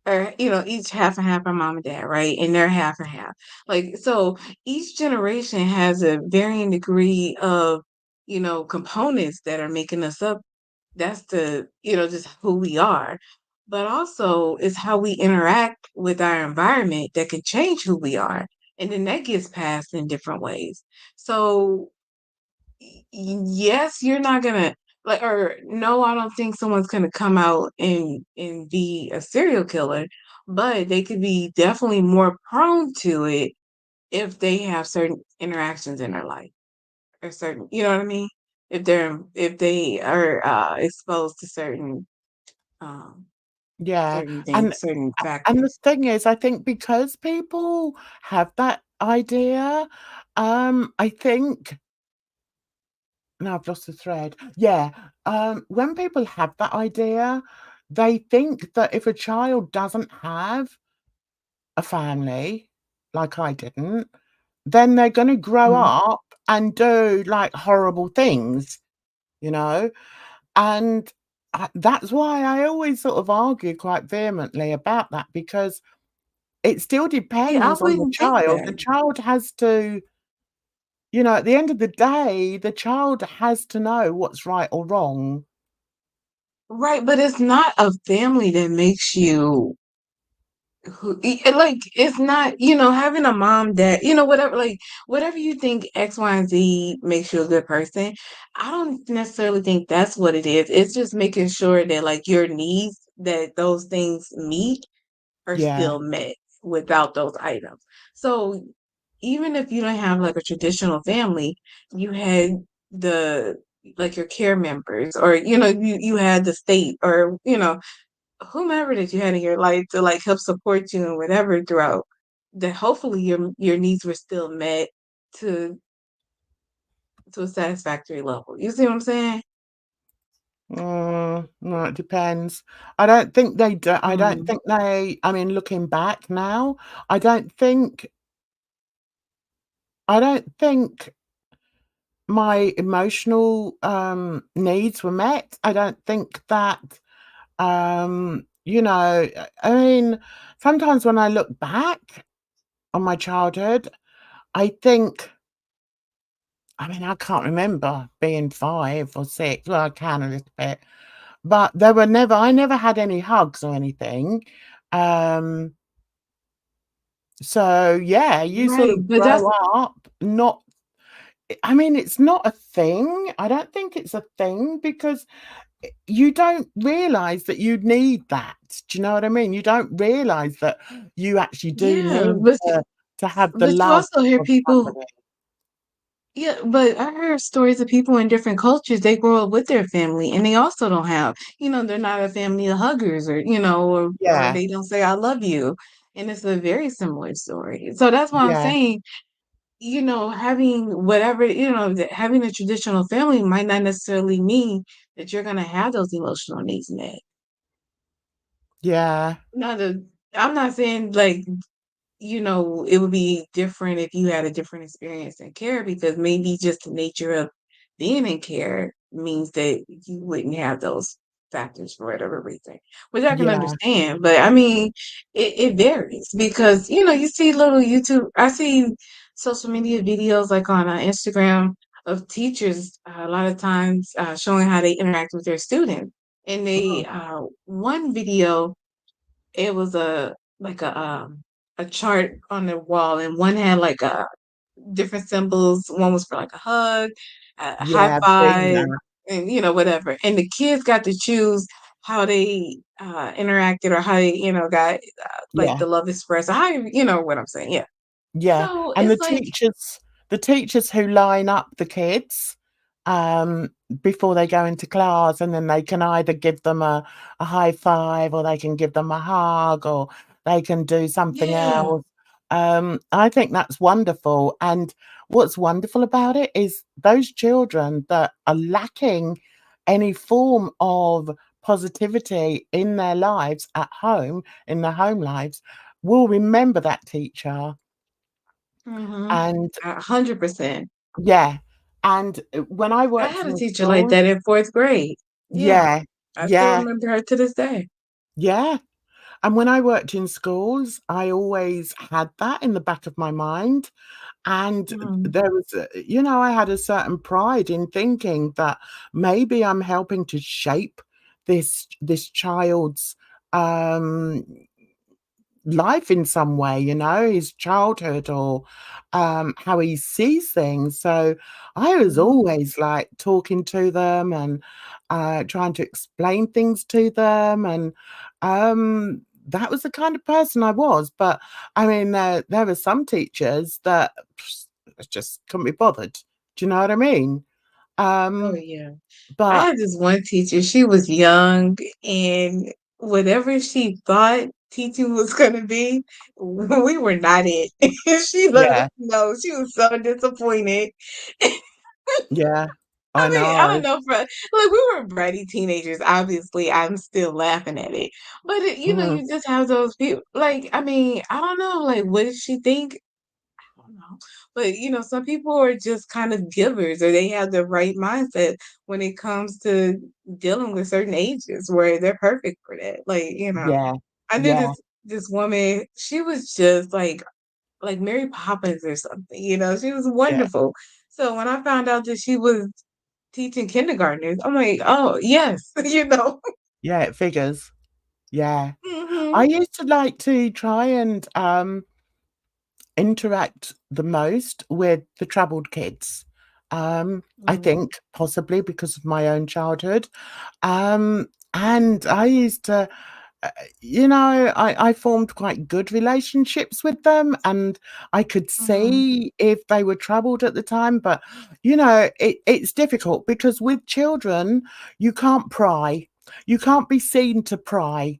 or each half and half our mom and dad, right? And they're half and half. Like so each generation has a varying degree of, components that are making us up. That's the just who we are. But also it's how we interact with our environment that can change who we are. And then that gets passed in different ways. So yes, you're not gonna like or no, I don't think someone's gonna come out and be a serial killer, but they could be definitely more prone to it if they have certain interactions in their life or certain what I mean? If they are exposed to um Yeah, certain and things, certain and the factors. thing is, I think because people have that idea, I think now I've lost the thread. Yeah, when people have that idea, they think that if a child doesn't have a family, like I didn't, then they're gonna grow Mhm. up and do, like, horrible things, you know? And that's why I always sort of argue quite vehemently about that because it still See, I depends on the wouldn't think child. The that. child has to at the end of the day, the child has to know what's right or wrong. Right, but it's not a family that makes you like it's not having a mom dad whatever like whatever you think X Y and Z makes you a good person. I don't necessarily think that's what it is. It's just making sure that like your needs that those things meet are Yeah, still met without those items. So even if you don't have like a traditional family, you had the like your care members or you had the state or whomever that you had in your life to like help support you and whatever throughout that hopefully your needs were still met to a satisfactory level. You see what I'm saying? well, it depends. I don't think they do I don't Mm. think they I mean, looking back now, I don't think I don't think my emotional, needs were met. I don't think that, I mean, sometimes when I look back on my childhood, I think I mean, I can't remember being 5 or 6. Well, I can a little bit, but there were never I never had any hugs or anything. Um, so yeah, you sort Right, of but grow that's up not I mean, it's not a thing. I don't think it's a thing because you don't realise that you need that. Do you know what I mean? You don't realise that you actually do yeah, need to have the but you love also hear of people. somebody. Yeah, but I heard stories of people in different cultures, they grow up with their family and they also don't have, they're not a family of huggers or, or Yeah, they don't say I love you. And it's a very similar story. So that's why I'm yeah, saying, having whatever, having a traditional family might not necessarily mean that you're gonna have those emotional needs met. yeah, Not a, I'm not saying like it would be different if you had a different experience in care because maybe just the nature of being in care means that you wouldn't have those factors for whatever reason, which I can yeah. understand. But I mean, it varies because, you see little YouTube, I see social media videos like on Instagram of teachers a lot of times showing how they interact with their students. And Mm, one video it was a chart on the wall, and one had, like, different symbols. One was for, like, a hug, a high yeah, I've seen five, that. and, whatever, and the kids got to choose how they, interacted or how they, got, like, Yeah, the love expressed, or how you know what I'm saying, yeah. Yeah, So and it's like, the teachers who line up the kids, um, before they go into class, and then they can either give them a high five, or they can give them a hug, or they can do something yeah. else. I think that's wonderful, and what's wonderful about it is those children that are lacking any form of positivity in their lives at home, in their home lives, will remember that teacher. Mhm. And 100%. yeah, and, when I I worked had a in teacher like schools that in 4th grade. Yeah, yeah, I still yeah, remember her to this day. yeah, and when I worked in schools, I always had that in the back of my mind, and Mhm. there was I had a certain pride in thinking that maybe I'm helping to shape this child's, um life in some way, his childhood, or how he sees things. So I was Mhm. always like talking to them, and trying to explain things to them. And that was the kind of person I was. But I mean, there were some teachers that just couldn't be bothered. Do you know what I mean? Oh, Um, yeah. I but had this one teacher, she was young, and whatever she thought teaching was gonna be, we were not it. She let us yeah, know, she was so disappointed. yeah, I I mean, I don't know. know, for like, we were bratty teenagers, obviously, I'm still laughing at it, but Mhm. you just have those people like, I mean, I don't know, like, what did she think? I don't know. But some people are just kind of givers, or they have the right mindset when it comes to dealing with certain ages where they're perfect for that. Like, Yeah, I knew yeah, this woman, she was just like Mary Poppins or something, she was yeah, wonderful. So when I found out that she was teaching kindergartners, I'm like, oh yes, yeah. It figures. Yeah. I hmm used to like to try and, interact the most with the troubled kids. I hmm think possibly because of my own childhood. And I used to, uh, I formed quite good relationships with them, and I could hmm see if they were troubled at the time. But, it's difficult because with children, you can't pry. You can't be seen to pry.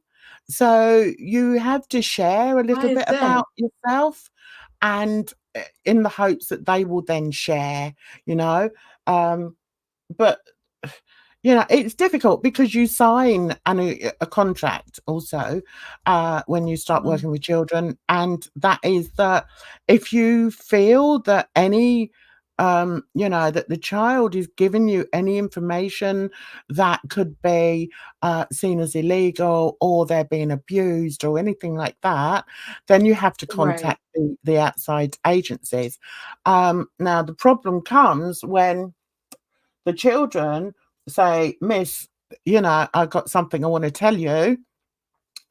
So you have to share a Why little is bit that? about yourself, and in the hopes that they will then share, you know. Um, but it's difficult because you sign a contract also, when you start Mhm. working with children, and that is that if you feel that that the child is giving you any information that could be seen as illegal, or they're being abused, or anything like that, then you have to Right. contact the outside agencies. Now the problem comes when the children say, "Miss, I've got something I wanna tell you,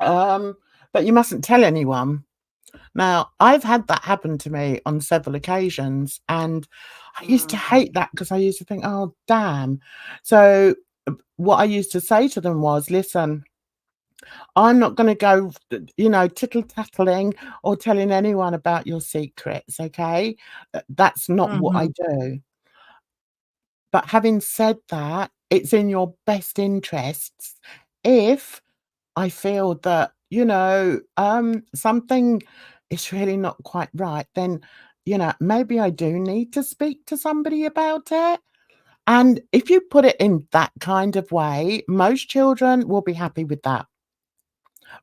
um, but you mustn't tell anyone." Now, I've had that happen to me on several occasions, and I used to Mhm. hate that because I used to think, "Oh, damn." So, what I used to say to them was, "Listen, I'm not gonna go, tittle-tattling or telling anyone about your secrets, okay? That's not what I Mhm. do. But having said that, it's in your best interests if I feel that, something is really not quite right, then, maybe I do need to speak to somebody about it." And if you put it in that kind of way, most children will be happy with that.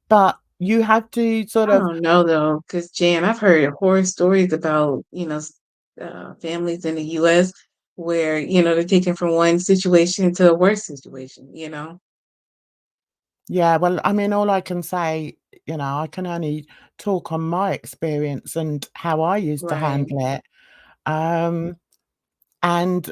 But you have to sort I of don't know though, because Jan, I've heard horror stories about, families in the US where, they're taken from one situation to a worse situation. yeah, well, I mean, all I can say, I can only talk on my experience and how I used to Right. handle it. Um And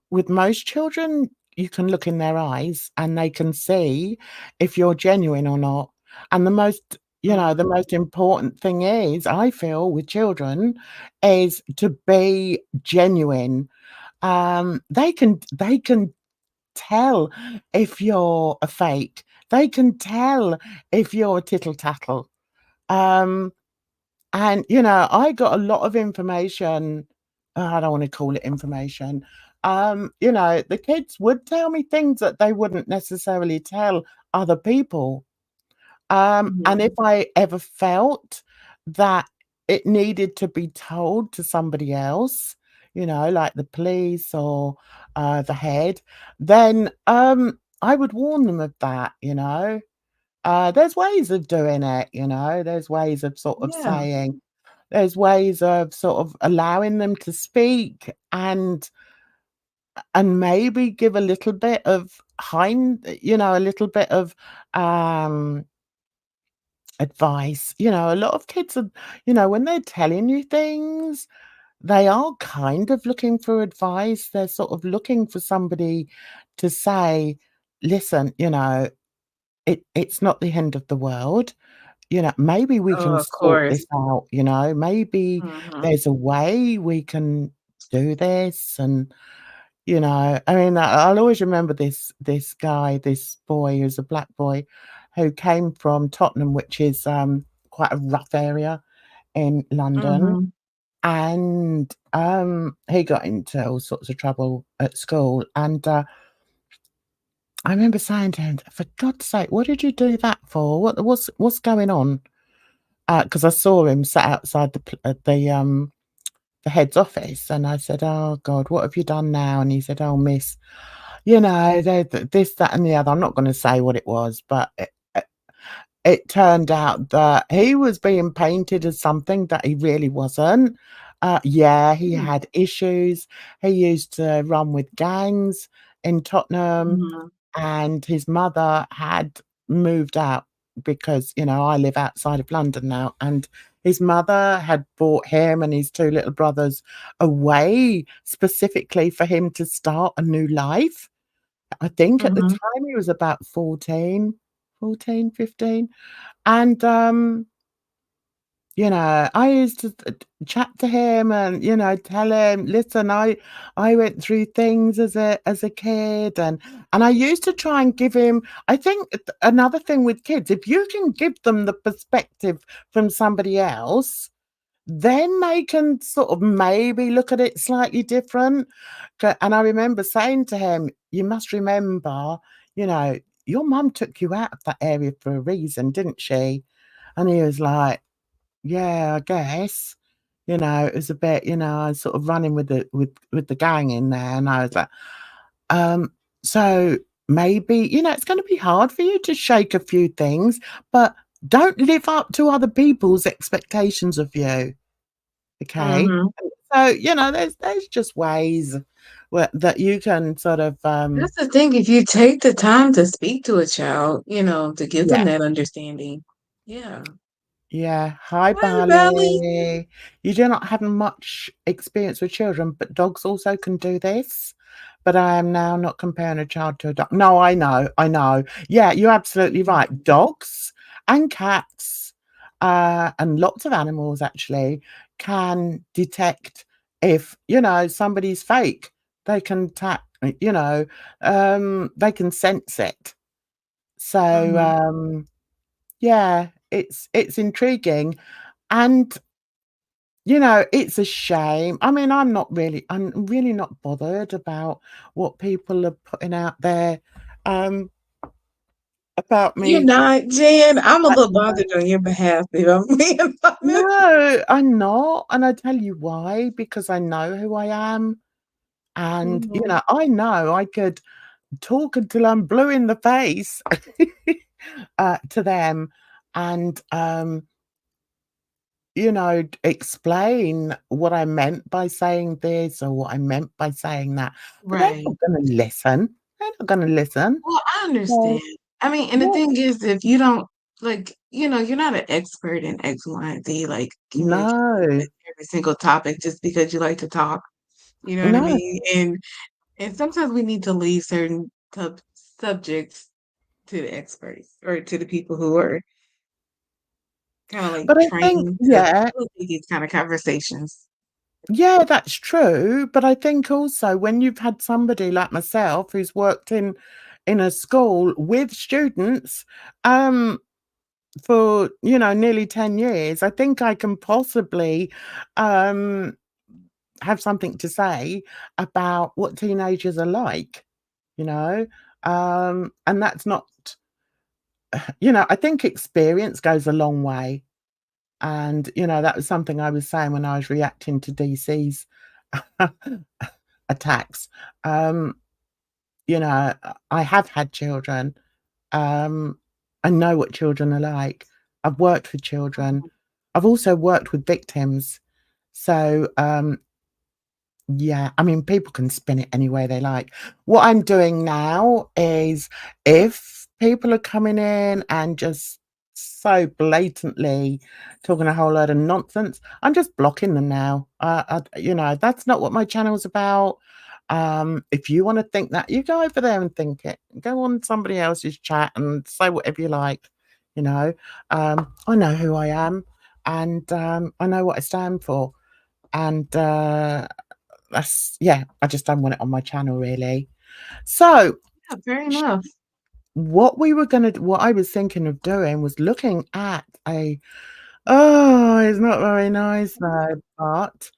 with most children, you can look in their eyes and they can see if you're genuine or not. And the Mhm. most important thing is, I feel, with children, is to be genuine. They can tell if you're a fake. They can tell if you're a tittle tattle. Um, And, I got a lot of information. I don't wanna call it information. The kids would tell me things that they wouldn't necessarily tell other people. And if Mhm. I ever felt that it needed to be told to somebody else, like the police or, the head, then, I would warn them of that. There's ways of doing it, there's ways of sort of Yeah. saying there's ways of sort of allowing them to speak and maybe give a little bit of a little bit of, um advice. A lot of kids are, when they're telling you things, they are kind of looking for advice. They're sort of looking for somebody to say, listen, it's not the end of the world. Maybe we Oh, can of sort course. this out, maybe Mhm. there's a way we can do this. And, I mean, I'll always remember this guy, this boy who's a black boy who came from Tottenham, which is quite a rough area in London. Mhm. And he got into all sorts of trouble at school. And I remember saying to him, for God's sake, what did you do that for? What's going on? Because I saw him sat outside the head's office, and I said, "Oh God, what have you done now?" And he said, "Oh, miss, this, that, and the other." I'm not going to say what it was, but it turned out that he was being painted as something that he really wasn't. Yeah, he Mm. had issues. He used to run with gangs in Tottenham, Mhm. and his mother had moved out because, I live outside of London now, and his mother had brought him and his 2 little brothers away specifically for him to start a new life. I think at the Mhm. time he was about 14, 15. And, I used to chat to him and, tell him, "Listen, I went through things as a kid," and I used to try and give him. I think another thing with kids, if you can give them the perspective from somebody else, then they can sort of maybe look at it slightly different. And I remember saying to him, "You must remember, you know, your mum took you out of that area for a reason, didn't she?" And he was like, "Yeah, I guess." It was a bit, I was sort of running with the gang in there, and I was like, um, "So maybe, it's gonna be hard for you to shake a few things, but don't live up to other people's expectations of you, okay?" Mhm. So, there's just ways that you can sort of, That's the thing, if you take the time to speak to a child, to give them yeah. that understanding. Yeah. Yeah. Hi, Hi, Valley. Barley. You do not have much experience with children, but dogs also can do this. But I am now not comparing a child to a dog. No, I know. I know. Yeah, you're absolutely right. Dogs and cats, and lots of animals actually can detect if, somebody's fake. They can they can sense it. So, Mhm. yeah, it's intriguing, and, it's a shame. I mean, I'm really not bothered about what people are putting out there, um, about You're me. not, Jan. I'm a I little know. bothered on your behalf, if I'm being honest. No, I'm not, and I tell you why, because I know who I am, and, Mhm. I know I could talk until I'm blue in the face, to them, and, explain what I meant by saying this or what I meant by saying that, but they're Right. not gonna listen. They're not gonna listen. Well, I understand. So, I mean, and the yeah, thing is, if you don't you're not an expert in X, Y, and Z, like communicating no, with every single topic just because you like to talk. You know what I no, mean? And sometimes we need to leave certain subjects to the experts or to the people who are kind of like but I think trained to yeah, facilitate these kind of conversations. yeah, that's true, but I think also when you've had somebody like myself who's worked in a school with students, um for, nearly 10 years, I think I can possibly, um, have something to say about what teenagers are like, you know? And that's not I think experience goes a long way. And, that was something I was saying when I was reacting to DC's attacks. Um, I have had children. Um, I know what children are like. I've worked with children. Mhm. I've also worked with victims. So, yeah, I mean, people can spin it any way they like. What I'm doing now is if people are coming in and just so blatantly talking a whole load of nonsense, I'm just blocking them now. That's not what my channel's about. If you want to think that, you go over there and think it. Go on somebody else's chat and say whatever you like. You know, I know who I am, and I know what I stand for, and I just don't want it on my channel really. So, Yeah, fair sh enough. what I was thinking of doing was looking at a oh, it's not very nice though, but,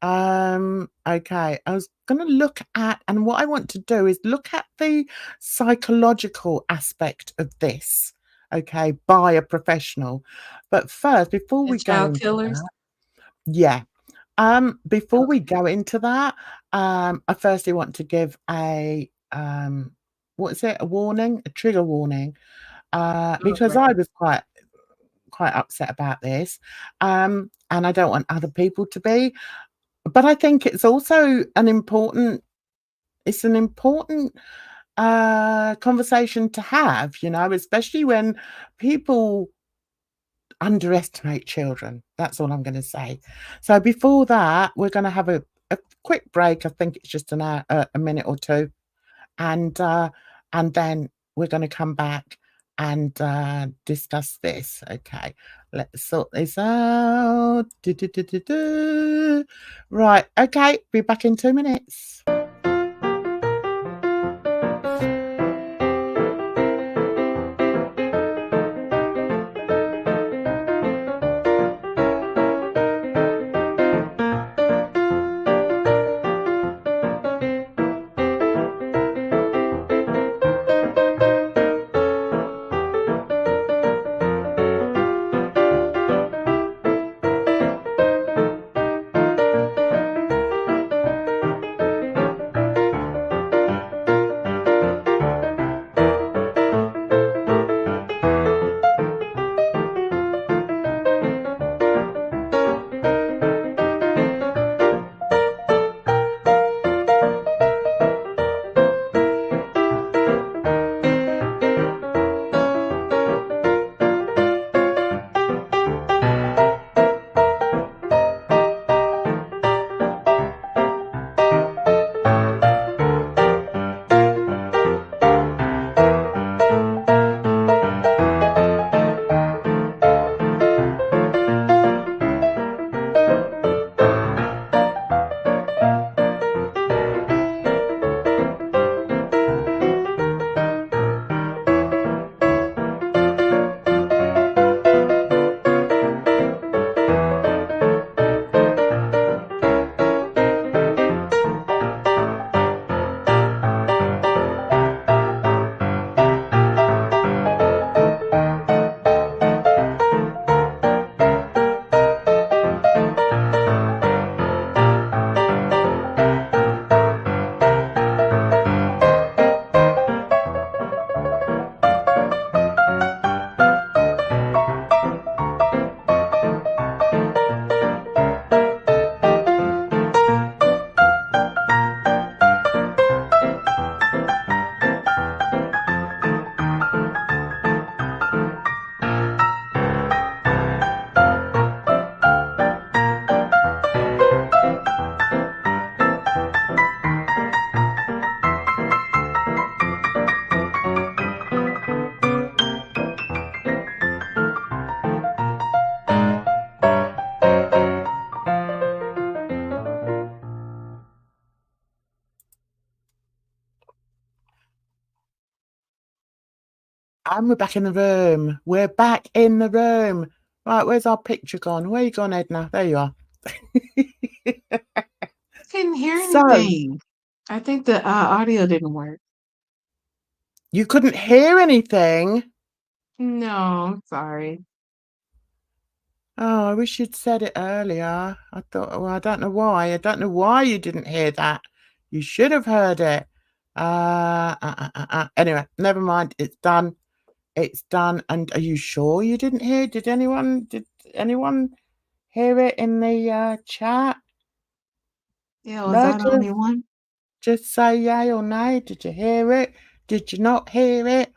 okay, I was gonna look at and what I want to do is look at the psychological aspect of this, okay, by a professional. But first, before And we go child into killers. that yeah. Before we Okay. go into that, I firstly want to give a, what is it? A warning? A trigger warning, because Okay. I was quite upset about this, and I don't want other people to be. But I think it's also an important, conversation to have, especially when people underestimate children. That's all I'm gonna say. So before that, we're gonna have a quick break. I think it's just an hour, a minute or 2, and, uh, and then we're gonna come back and, discuss this. Okay, let's sort this out. Do, do, do, do, do. Right, okay, be back in 2 minutes. And we're back in the room. We're back in the room. Right, where's our picture gone? Where you gone, Edna? There you are. Couldn't hear So, anything. I think the audio didn't work. you couldn't hear anything? No, sorry. Oh, I wish you'd said it earlier. I thought, well, I don't know why. I don't know why you didn't hear that. You should have heard it. Anyway, never mind. It's done. It's done. And are you sure you didn't hear? Did anyone hear it in the chat? Yeah, was No, I the only one? just say yay or nay. Did you hear it? Did you not hear it?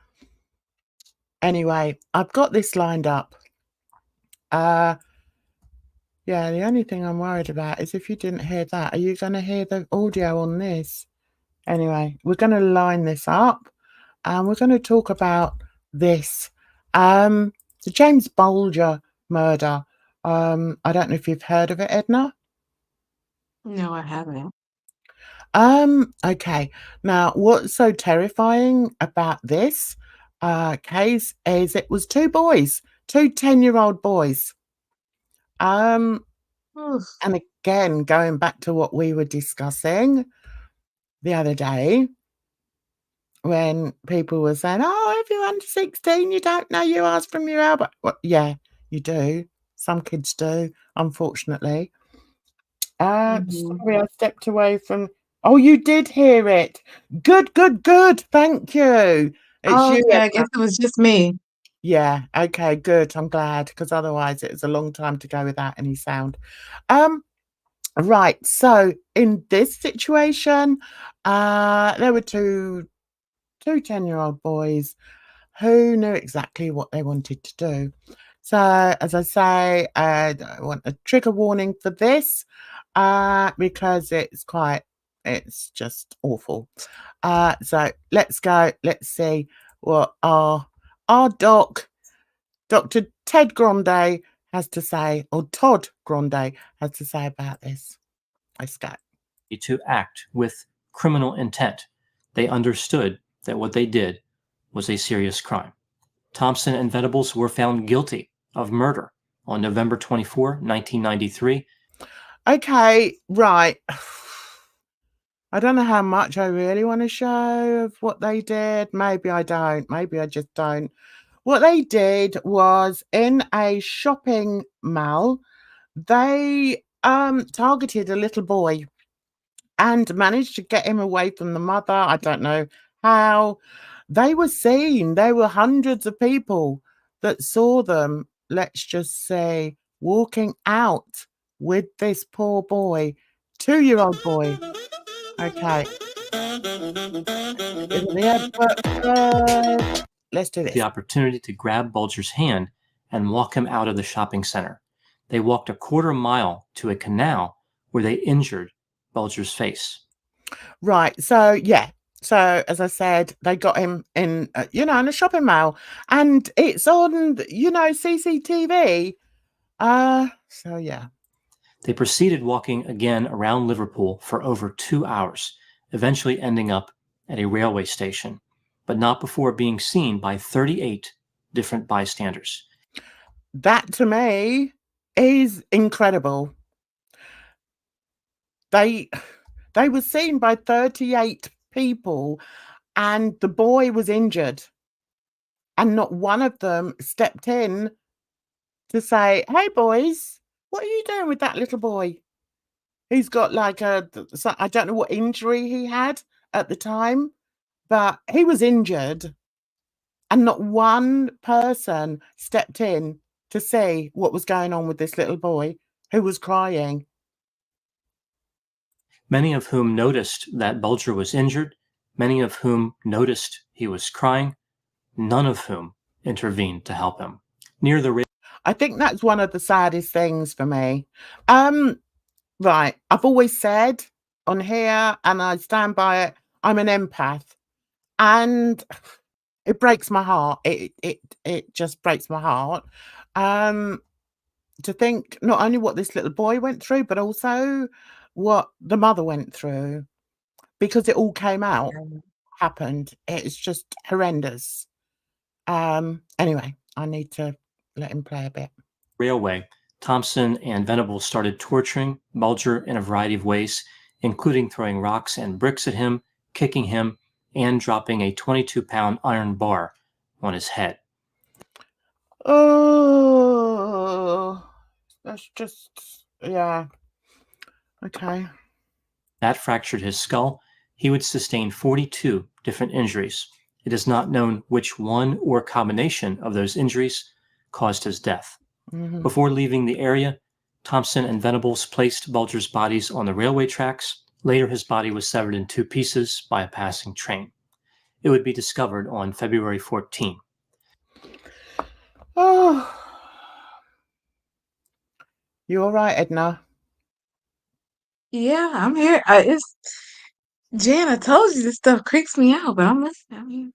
Anyway, I've got this lined up. Yeah, the only thing I'm worried about is if you didn't hear that, are you going to hear the audio on this? Anyway, we're going to line this up and we're going to talk about this. The James Bulger murder. I don't know if you've heard of it, Edna. No, I haven't. Okay. Now, what's so terrifying about this case is it was two boys, two 10-year-old boys. Oof. And again, going back to what we were discussing the other day, when people were saying, "Oh, if you're under 16, you don't know you ask from your elbow." Well, yeah, you do. Some kids do, unfortunately. Mhm. Sorry, I stepped away from. Oh, you did hear it. Good, good, good. Thank you. It's Oh, you, okay, I Edna. guess it was just me. Yeah. Okay. Good. I'm glad because otherwise it was a long time to go without any sound. Um. Right. So in this situation, there were two 10-year-old boys who knew exactly what they wanted to do. So, as I say, I want a trigger warning for this because it's just awful. So let's go. Let's see what our Dr. Ted Grande, has to say, or Todd Grande has to say about this. Let's go. To act with criminal intent. They understood that what they did was a serious crime. Thompson and Venables were found guilty of murder on November 24, 1993. Okay, right. I don't know how much I really want to show of what they did. Maybe I don't. Maybe I just don't. What they did was in a shopping mall, they targeted a little boy and managed to get him away from the mother. I don't know how. They were seen. There were hundreds of people that saw them, let's just say, walking out with this poor boy, 2-year-old boy. Okay. Isn't the advert first? Let's do The this. opportunity to grab Bulger's hand and walk him out of the shopping center. They walked a quarter mile to a canal where they injured Bulger's face. Right. So, yeah. So, as I said, they got him in, in a shopping mall, and it's on, CCTV. So yeah. They proceeded walking again around Liverpool for over 2 hours, eventually ending up at a railway station, but not before being seen by 38 different bystanders. That to me is incredible. They were seen by 38 people and the boy was injured. And not one of them stepped in to say, "Hey boys, what are you doing with that little boy? He's got like I don't know what injury he had at the time, but he was injured." And not one person stepped in to see what was going on with this little boy who was crying. Many of whom noticed that Bulger was injured, many of whom noticed he was crying, none of whom intervened to help him. Near the I think that's one of the saddest things for me. Right, I've always said on here, and I stand by it, I'm an empath, and it breaks my heart. It just breaks my heart. To think not only what this little boy went through, but also what the mother went through, because it all came out, happened. It's just horrendous. Anyway, I need to let him play a bit. Railway, Thompson and Venables started torturing Bulger in a variety of ways, including throwing rocks and bricks at him, kicking him, and dropping a 22-pound iron bar on his head. Oh, that's just, yeah. Okay. That fractured his skull. He would sustain 42 different injuries. It is not known which one or combination of those injuries caused his death. Mhm. Before leaving the area, Thompson and Venables placed Bulger's bodies on the railway tracks. Later, his body was severed in 2 pieces by a passing train. It would be discovered on February 14. Oh. You all right, Edna? Yeah, I'm here. Jan, I told you this stuff creeps me out, but I'm listening. I'm here.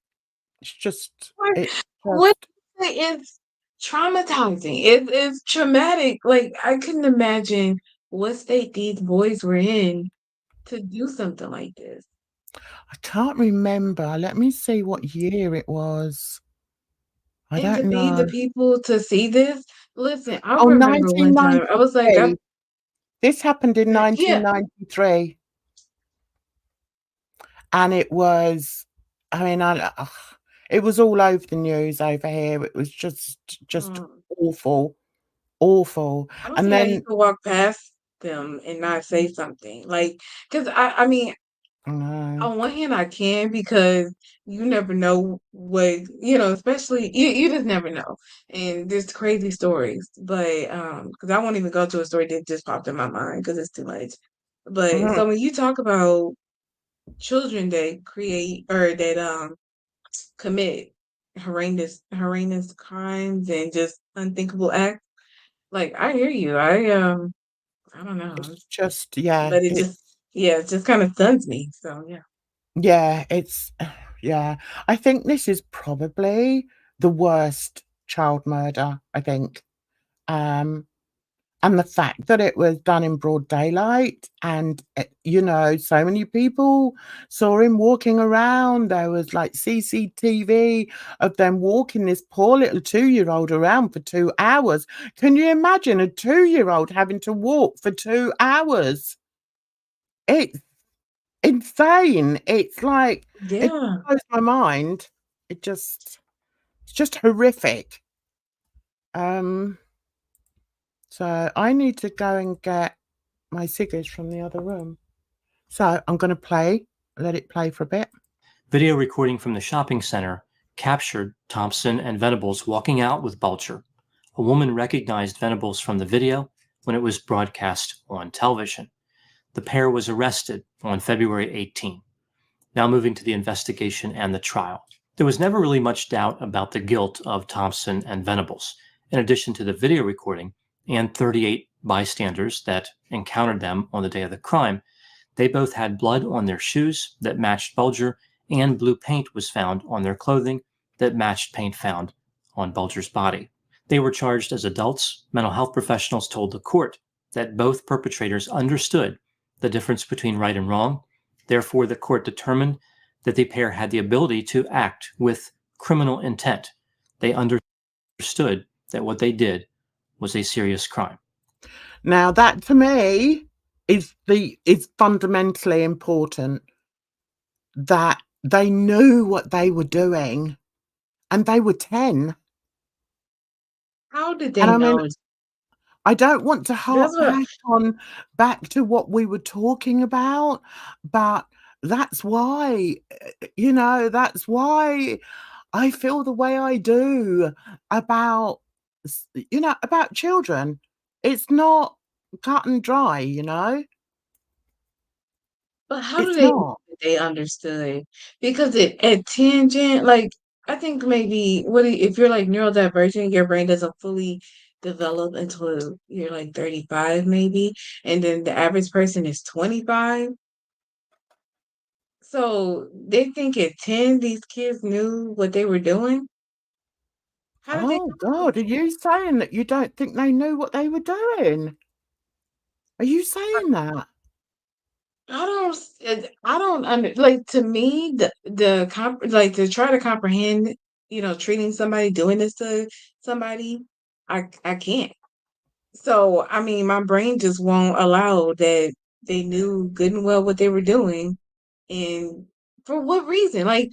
It's just, What it's what just, it's traumatizing. It's traumatic. Like I couldn't imagine what state these boys were in to do something like this. I can't remember. Let me see what year it was. I And to don't be the know. people to see this, listen, I Oh, remember one time I was like, 1993. This happened in yeah, 1993. And it was, I mean, it was all over the news over here. It was just mm, awful, awful. I don't And see how you then, could walk past them and not say something. Like, because I mean, no. on one hand, I can because you never know what especially you just never know, and there's crazy stories. But because I won't even go to a story that just popped in my mind because it's too much. But Mhm. so when you talk about children that create or that commit horrendous crimes and just unthinkable acts, like I hear you. I don't know, It's just, yeah, but it just it just kind of stuns me. So yeah. it's, yeah. I think this is probably the worst child murder, I think. Um, and the fact that it was done in broad daylight and, so many people saw him walking around. There was, like, CCTV of them walking this poor little 2-year-old around for 2 hours. Can you imagine a 2-year-old having to walk for 2 hours? It's insane. It's like it Yeah. blows my mind. It's just horrific. Um, so I need to go and get my cigars from the other room. So I'm gonna let it play for a bit. Video recording from the shopping center captured Thompson and Venables walking out with Bulger. A woman recognized Venables from the video when it was broadcast on television. The pair was arrested on February 18. Now moving to the investigation and the trial. There was never really much doubt about the guilt of Thompson and Venables. In addition to the video recording and 38 bystanders that encountered them on the day of the crime, they both had blood on their shoes that matched Bulger, and blue paint was found on their clothing that matched paint found on Bulger's body. They were charged as adults. Mental health professionals told the court that both perpetrators understood the difference between right and wrong. Therefore, the court determined that the pair had the ability to act with criminal intent. They understood that what they did was a serious crime. Now that to me is fundamentally important, that they knew what they were doing and they were 10. How did And they I mean, know? I don't want to That's hark what back to what we were talking about, but that's why, that's why I feel the way I do about about children. It's not cut and dry, but how do It's they know not. that they understood? Because at tangent, like I think maybe if you're like neurodivergent, your brain doesn't fully develop until you're like 35 maybe, and then the average person is 25. So they think at 10 these kids knew what they were doing? How did they Oh know? god, are you saying that you don't think they knew what they were doing? Are you saying that? I don't under like to me the like to try to comprehend treating somebody, doing this to somebody, I can't. So, I mean, my brain just won't allow that they knew good and well what they were doing. And for what reason? Like,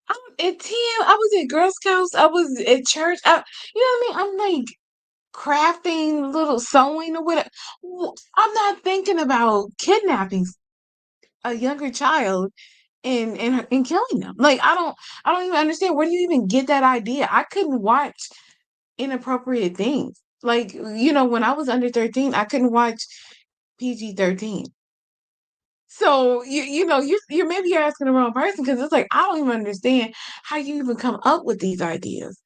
I'm at 10, I was at Girl Scouts, I was at church. You know what I mean? I'm like crafting, little sewing or whatever. I'm not thinking about kidnapping a younger child and killing them. Like, I don't even understand. Where do you even get that idea? I couldn't watch inappropriate things. Like, when I was under 13, I couldn't watch PG-13. So you're maybe you're asking the wrong person, because it's like I don't even understand how you even come up with these ideas.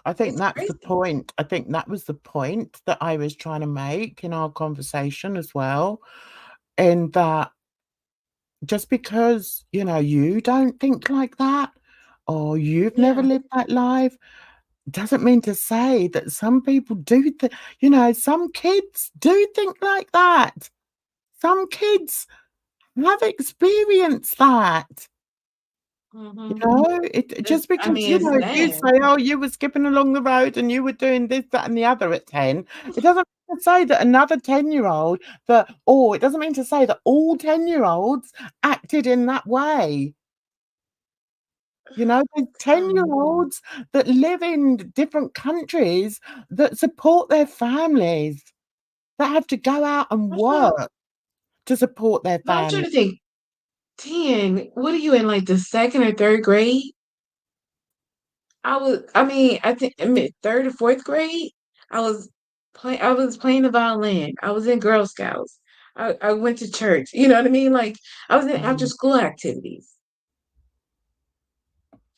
I think It's that's the crazy. point. I think that was the point that I was trying to make in our conversation as well, in that just because, you don't think like that or you've never Yeah. lived that life doesn't mean to say that some people do some kids do think like that. Some kids have experienced that. Hmm. Just I because, mean, it's you sad. say, "Oh, you were skipping along the road and you were doing this, that, and the other at 10," it doesn't mean to say that another 10-year-old it doesn't mean to say that all 10-year-olds acted in that way. There's Um, 10-year-olds that live in different countries that support their families, that have to go out and what's wrong? work to support their No, I'm trying family. to think. 10. What are you in, like the second or third grade? I think third or fourth grade. I was playing the violin. I was in Girl Scouts. I went to church. You know what I mean? Like, I was in after Mhm. school activities.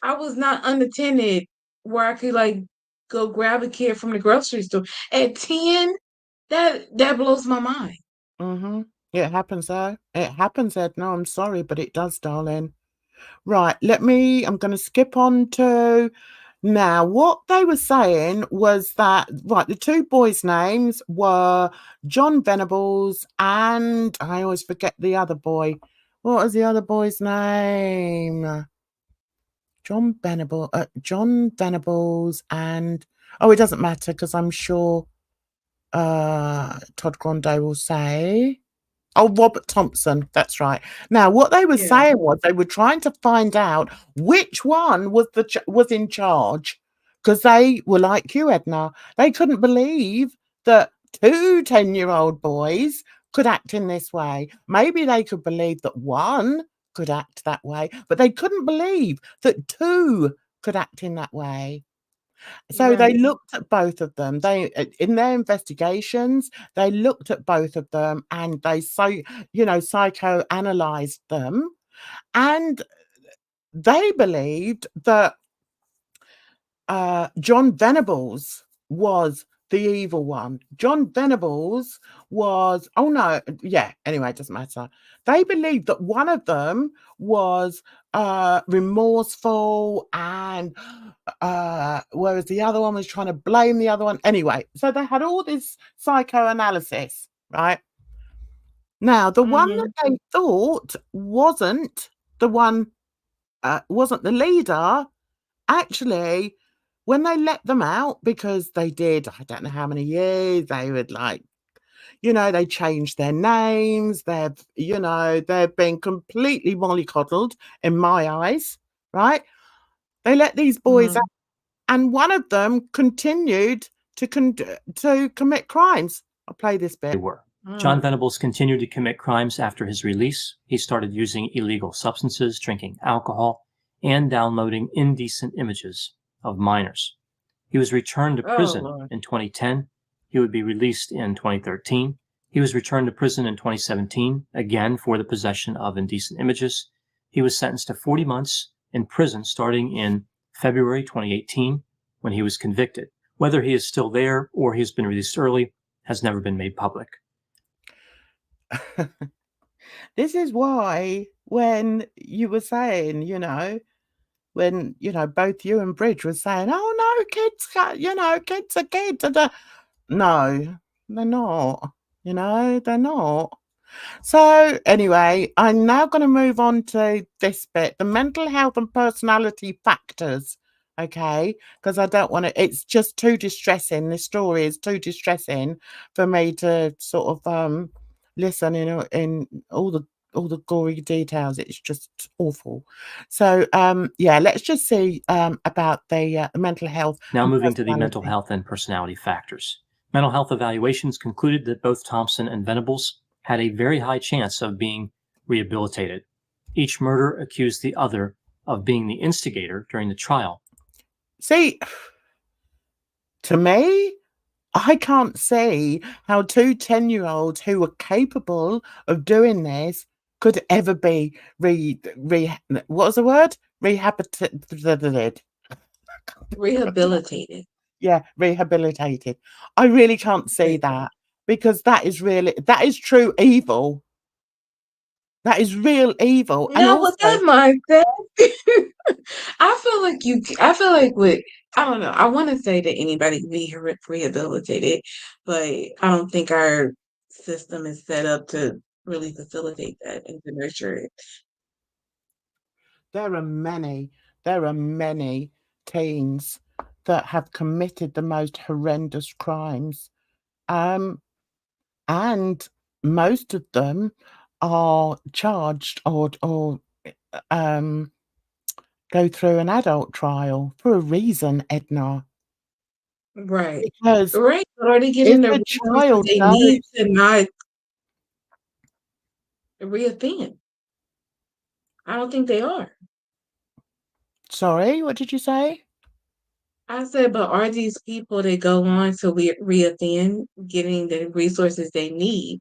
I was not unattended where I could like go grab a kid from the grocery store. At 10, that blows my mind. Mhm. It happens, though. It happens, Edna. I'm sorry, but it does, darling. Right, I'm gonna skip on to now, what they were saying was that, right, the two boys' names were John Venables and I always forget the other boy. What was the other boy's name? John Venables and it doesn't matter because I'm sure Todd Grande will say. Oh, Robert Thompson, that's right. Now, what they were Yeah. saying was they were trying to find out which one was in charge, because they were like you, Edna. They couldn't believe that two 10-year-old boys could act in this way. Maybe they could believe that one could act that way, but they couldn't believe that two could act in that way. So they Right. looked at both of them. In their investigations, they looked at both of them and they psychoanalyzed them, and they believed that John Venables was the evil one. John Venables was oh no, yeah, anyway, it doesn't matter. They believed that one of them was remorseful and whereas the other one was trying to blame the other one. Anyway, so they had all this psychoanalysis, right? Now, the one that Hmm. they thought the one wasn't the leader. Actually, when they let them out, because they did, I don't know how many years, they would they changed their names, they've been completely mollycoddled in my eyes, right? They let these boys out, Hmm. and one of them continued to commit crimes. I'll play this They bit. were. John Mm. Venables continued to commit crimes after his release. He started using illegal substances, drinking alcohol, and downloading indecent images of minors. He was returned to Oh prison Lord. in 2010. He would be released in 2013. He was returned to prison in 2017, again for the possession of indecent images. He was sentenced to 40 months in prison starting in February 2018 when he was convicted. Whether he is still there or he has been released early has never been made public. This is why when you were saying, when, both you and Bridge were saying, "Oh, no, kids are kids." No, they're not, they're not. So anyway, I'm now going to move on to this bit, the mental health and personality factors. Okay, because I don't want to, it's just too distressing. This story is too distressing for me to sort of listen in all the gory details. It's just awful. So yeah, let's just see about the mental health. Now moving to the mental health and personality factors. Mental health evaluations concluded that both Thompson and Venables had a very high chance of being rehabilitated. Each murderer accused the other of being the instigator during the trial. See, to me, I can't see how two 10-year-olds who were capable of doing this could ever be what was the word? Rehabilitated. Rehabilitated. Yeah, rehabilitated. I really can't see that because that is true evil. That is real evil. And Not with also, that mindset. I feel like with, I don't know. I want to say that anybody can be rehabilitated, but I don't think our system is set up to really facilitate that and to nurture it. there are many teens that have committed the most horrendous crimes. And most of them are charged or go through an adult trial for a reason, Edna. Right. Because Right. But are they if getting the a resources child they knows, need to not reoffend? I don't think they are. sorry, what did you say? I said, but are these people that go on to reoffend getting the resources they need?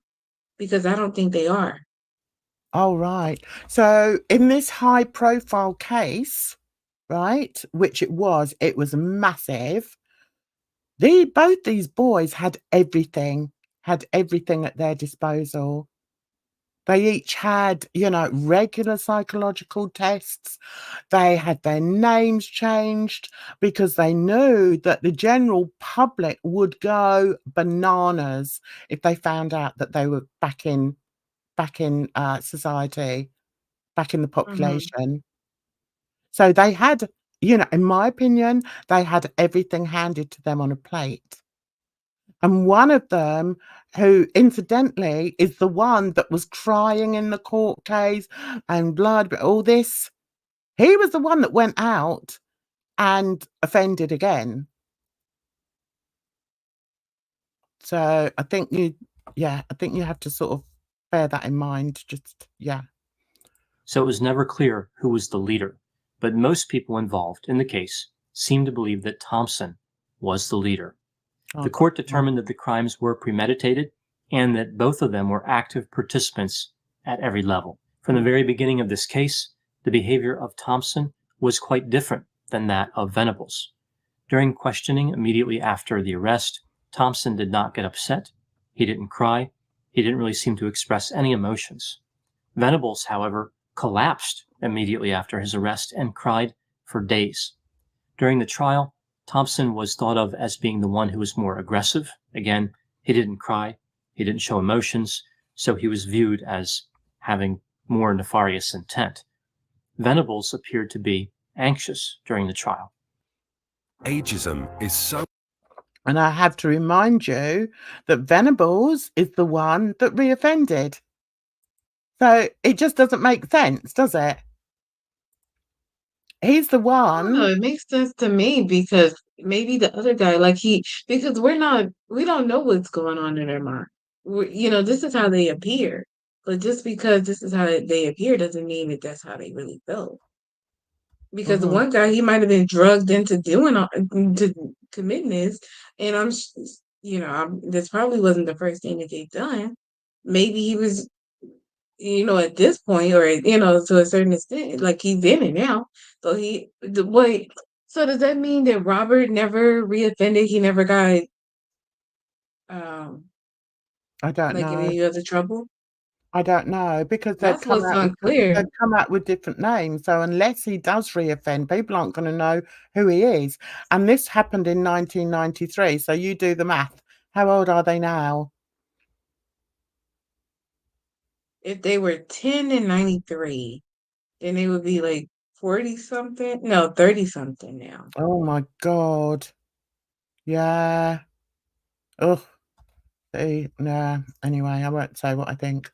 Because I don't think they are. Oh, right. So in this high profile case, right, which it was massive. Both these boys had everything at their disposal. They each had, regular psychological tests. They had their names changed because they knew that the general public would go bananas if they found out that they were back in society, back in the Mhm. population. So they had, in my opinion, they had everything handed to them on a plate. And one of them, who incidentally is the one that was crying in the court case and blood, but all this, he was the one that went out and offended again. So I think you have to sort of bear that in mind. Just, yeah. So it was never clear who was the leader, but most people involved in the case seemed to believe that Thompson was the leader. Oh, The court God. determined that the crimes were premeditated and that both of them were active participants at every level. From the very beginning of this case, the behavior of Thompson was quite different than that of Venables. During questioning immediately after the arrest, Thompson did not get upset. He didn't cry. He didn't really seem to express any emotions. Venables, however, collapsed immediately after his arrest and cried for days. During the trial, Thompson was thought of as being the one who was more aggressive. Again, he didn't cry, he didn't show emotions, so he was viewed as having more nefarious intent. Venables appeared to be anxious during the trial. Ageism is so. And I have to remind you that Venables is the one that reoffended. So it just doesn't make sense, does it? He's the I don't know. one. It makes sense to me because maybe the other guy, because we don't know what's going on in their mind. This is how they appear. But just because this is how they appear doesn't mean that that's how they really felt. Because the Mhm. one guy, he might have been drugged into to committing this, and this probably wasn't the first thing that they've done. Maybe he was, at this point, or to a certain extent, like he's in it now. So wait. So does that mean that Robert never reoffended? He never got um I don't like in know. any other trouble? I don't know because That's what's unclear. they've come out with different names. So unless he does reoffend, people aren't going to know who he is. And this happened in 1993. So you do the math. How old are they now? if they were 10 and 93, then they would be like 40 something. No, 30 something now. Oh my God. Yeah. Ugh. See, nah. Anyway, I won't say what I think.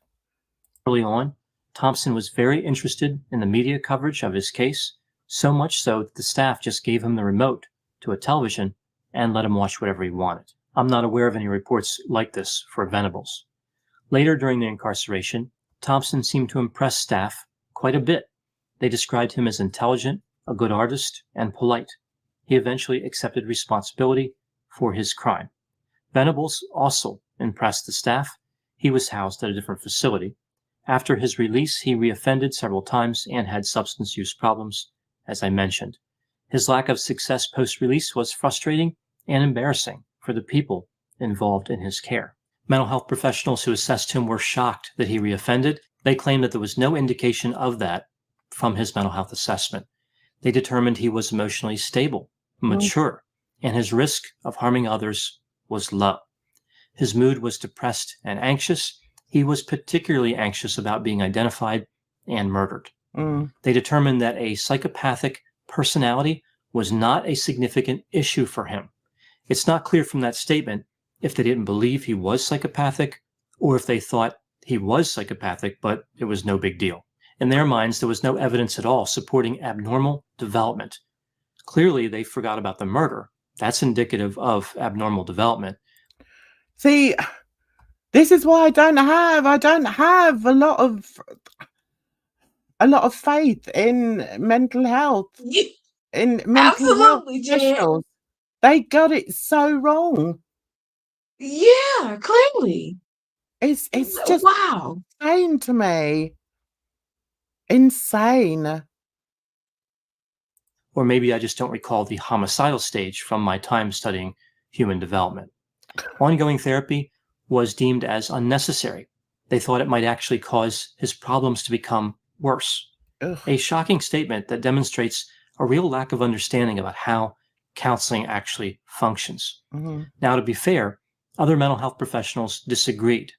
Early on, Thompson was very interested in the media coverage of his case, so much so that the staff just gave him the remote to a television and let him watch whatever he wanted. I'm not aware of any reports like this for Venables. Later during the incarceration, Thompson seemed to impress staff quite a bit. They described him as intelligent, a good artist, and polite. He eventually accepted responsibility for his crime. Venables also impressed the staff. He was housed at a different facility. After his release, he reoffended several times and had substance use problems, as I mentioned. His lack of success post-release was frustrating and embarrassing for the people involved in his care. Mental health professionals who assessed him were shocked that he reoffended. They claimed that there was no indication of that from his mental health assessment. They determined he was emotionally stable, mature, and his risk of harming others was low. His mood was depressed and anxious. He was particularly anxious about being identified and murdered. They determined that a psychopathic personality was not a significant issue for him. It's not clear from that statement if they didn't believe he was psychopathic or if they thought he was psychopathic, but it was no big deal. In their minds, there was no evidence at all supporting abnormal development. Clearly, they forgot about the murder. That's indicative of abnormal development. See, this is why I don't have a lot of faith in mental health. In mental health Absolutely, Jen. professionals. They got it so wrong. Yeah, clearly. It's just wow. insane to me. Insane. Or maybe I just don't recall the homicidal stage from my time studying human development. Ongoing therapy was deemed as unnecessary. They thought it might actually cause his problems to become worse. Ugh. A shocking statement that demonstrates a real lack of understanding about how counseling actually functions. Now, to be fair, other mental health professionals disagreed,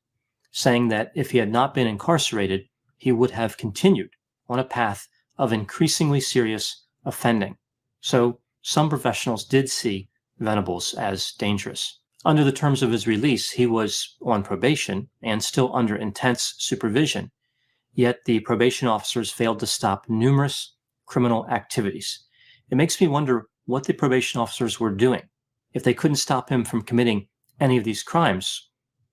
saying that if he had not been incarcerated, he would have continued on a path of increasingly serious offending. So some professionals did see Venables as dangerous. Under the terms of his release, he was on probation and still under intense supervision, yet the probation officers failed to stop numerous criminal activities. It makes me wonder what the probation officers were doing. If they couldn't stop him from committing any of these crimes,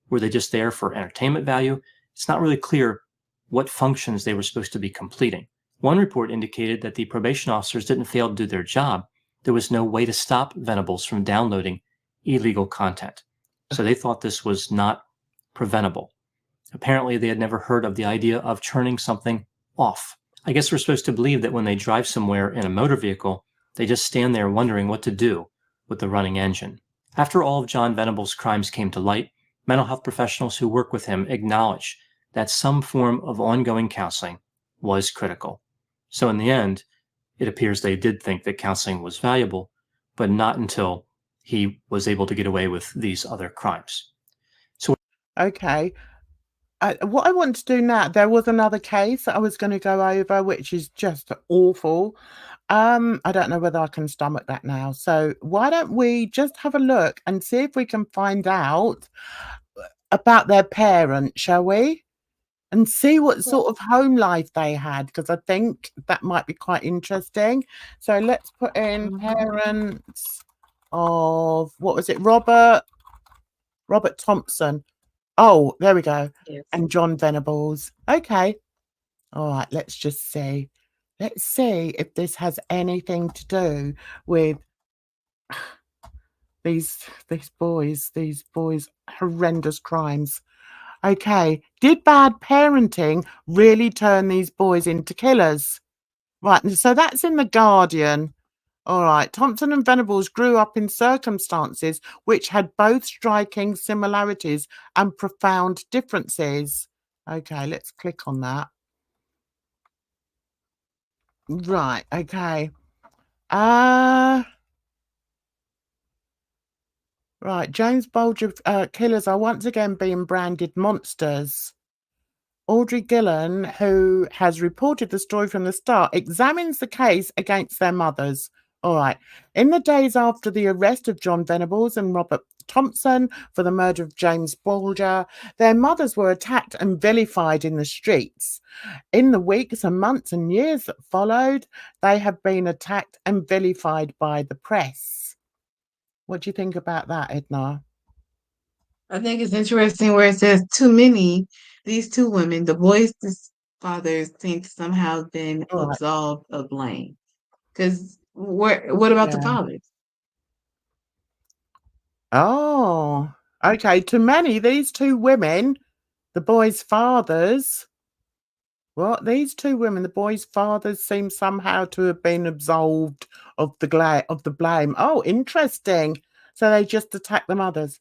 were they just there for entertainment value? It's not really clear what functions they were supposed to be completing. One report indicated that the probation officers didn't fail to do their job. There was no way to stop Venables from downloading illegal content. So they thought this was not preventable. Apparently, they had never heard of the idea of turning something off. I guess we're supposed to believe that when they drive somewhere in a motor vehicle, they just stand there wondering what to do with the running engine. After all of John Venables' crimes came to light, mental health professionals who work with him acknowledge that some form of ongoing counseling was critical. So in the end, it appears they did think that counseling was valuable, but not until he was able to get away with these other crimes. So, okay. What I want to do now, there was another case that I was going to go over, which is just awful. I don't know whether I can stomach that now. So why don't we just have a look and see if we can find out about their parent, shall we? And see what sort of home life they had, because I think that might be quite interesting. So let's put in parents of, what was it, Robert Thompson. Oh, there we go. Yes. And John Venables. Okay. All right, let's just see. Let's see if this has anything to do with these boys, horrendous crimes. Okay, did bad parenting really turn these boys into killers? Right, so that's in The Guardian. All right, Thompson and Venables grew up in circumstances which had both striking similarities and profound differences. Okay, let's click on that. Right, okay. Right, James Bulger killers are once again being branded monsters. Audrey Gillen, who has reported the story from the start, examines the case against their mothers. All right. In the days after the arrest of John Venables and Robert Thompson for the murder of James Bulger, their mothers were attacked and vilified in the streets. In the weeks and months and years that followed, they have been attacked and vilified by the press. What do you think about that, Edna? I think it's interesting where it says too many, these two women, the boys' fathers seem to somehow have been All right. absolved of blame. Because what about the Yeah. fathers? Oh, okay. To many, these two women, the boys' fathers, what? These two women, the boys' fathers, seem somehow to have been absolved of the blame. Oh, interesting. So they just attacked the mothers.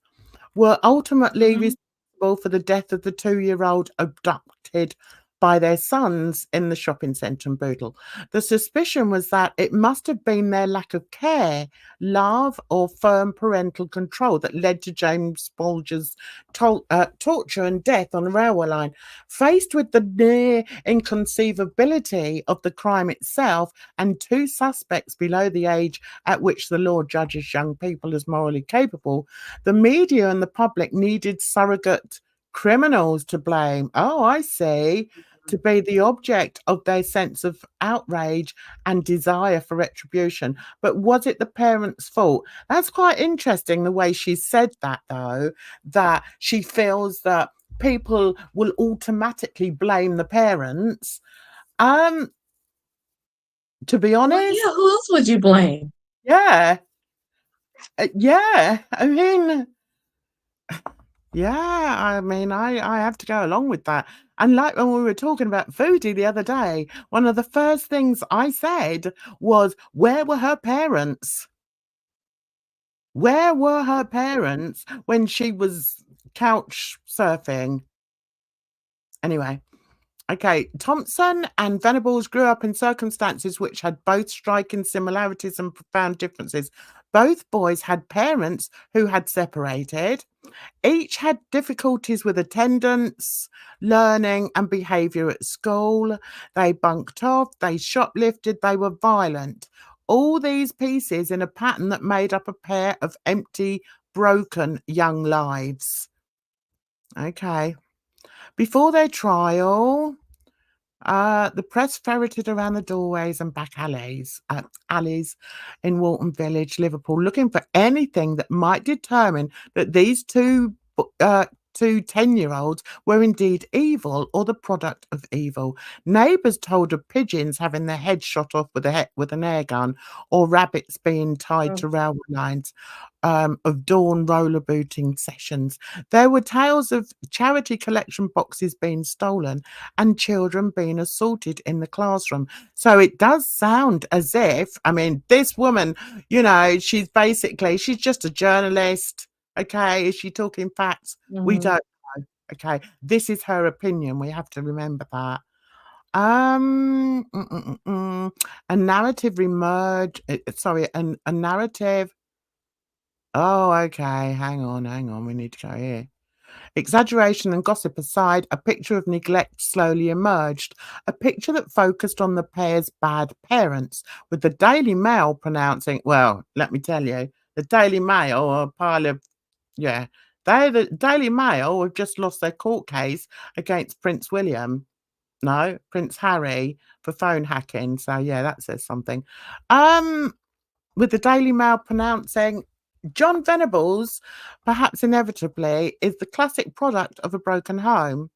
Were ultimately Mhm. responsible for the death of the 2-year-old abducted by their sons in the shopping centre in Bootle. The suspicion was that it must have been their lack of care, love, or firm parental control that led to James Bulger's torture and death on the railway line. Faced with the near inconceivability of the crime itself and two suspects below the age at which the law judges young people as morally capable, the media and the public needed surrogate criminals to blame. Oh, I see. To be the object of their sense of outrage and desire for retribution. But was it the parents' fault? That's quite interesting the way she said that, though, that she feels that people will automatically blame the parents. To be Well, honest, yeah, who else would you blame? yeah. Yeah. I mean, yeah, I mean, I have to go along with that. And like when we were talking about Foodie the other day, one of the first things I said was, where were her parents? Where were her parents when she was couch surfing? Anyway, okay. Thompson and Venables grew up in circumstances which had both striking similarities and profound differences. Both boys had parents who had separated. Each had difficulties with attendance, learning, and behaviour at school. They bunked off, they shoplifted, they were violent. All these pieces in a pattern that made up a pair of empty, broken young lives. Okay. Before their trial, the press ferreted around the doorways and back alleys in Walton Village, Liverpool, looking for anything that might determine that these two 10-year-olds were indeed evil or the product of evil. Neighbours told of pigeons having their heads shot off with an air gun, or rabbits being tied to railway lines. Of dawn roller booting sessions. There were tales of charity collection boxes being stolen and children being assaulted in the classroom. So it does sound as if, I mean, this woman, she's just a journalist. Okay, is she talking facts? We Mhm. don't know. Okay, this is her opinion. We have to remember that. Um, mm, mm, mm, mm. A narrative emerged. A narrative. Oh, okay. Hang on. We need to go here. Exaggeration and gossip aside, a picture of neglect slowly emerged, a picture that focused on the pair's bad parents, with the Daily Mail pronouncing, well, let me tell you, the Daily Mail are a pile of, yeah, the Daily Mail have just lost their court case against Prince William. No, Prince Harry for phone hacking. So yeah, that says something. With the Daily Mail pronouncing John Venables, perhaps inevitably, is the classic product of a broken home.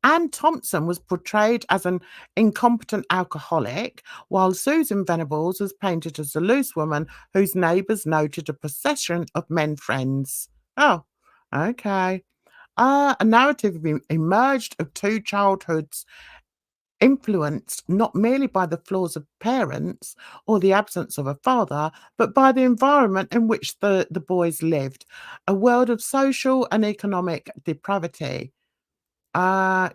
Anne Thompson was portrayed as an incompetent alcoholic, while Susan Venables was painted as a loose woman whose neighbours noted a procession of men friends. Oh, okay. A narrative emerged of two childhoods influenced not merely by the flaws of parents or the absence of a father, but by the environment in which the boys lived, a world of social and economic deprivation, of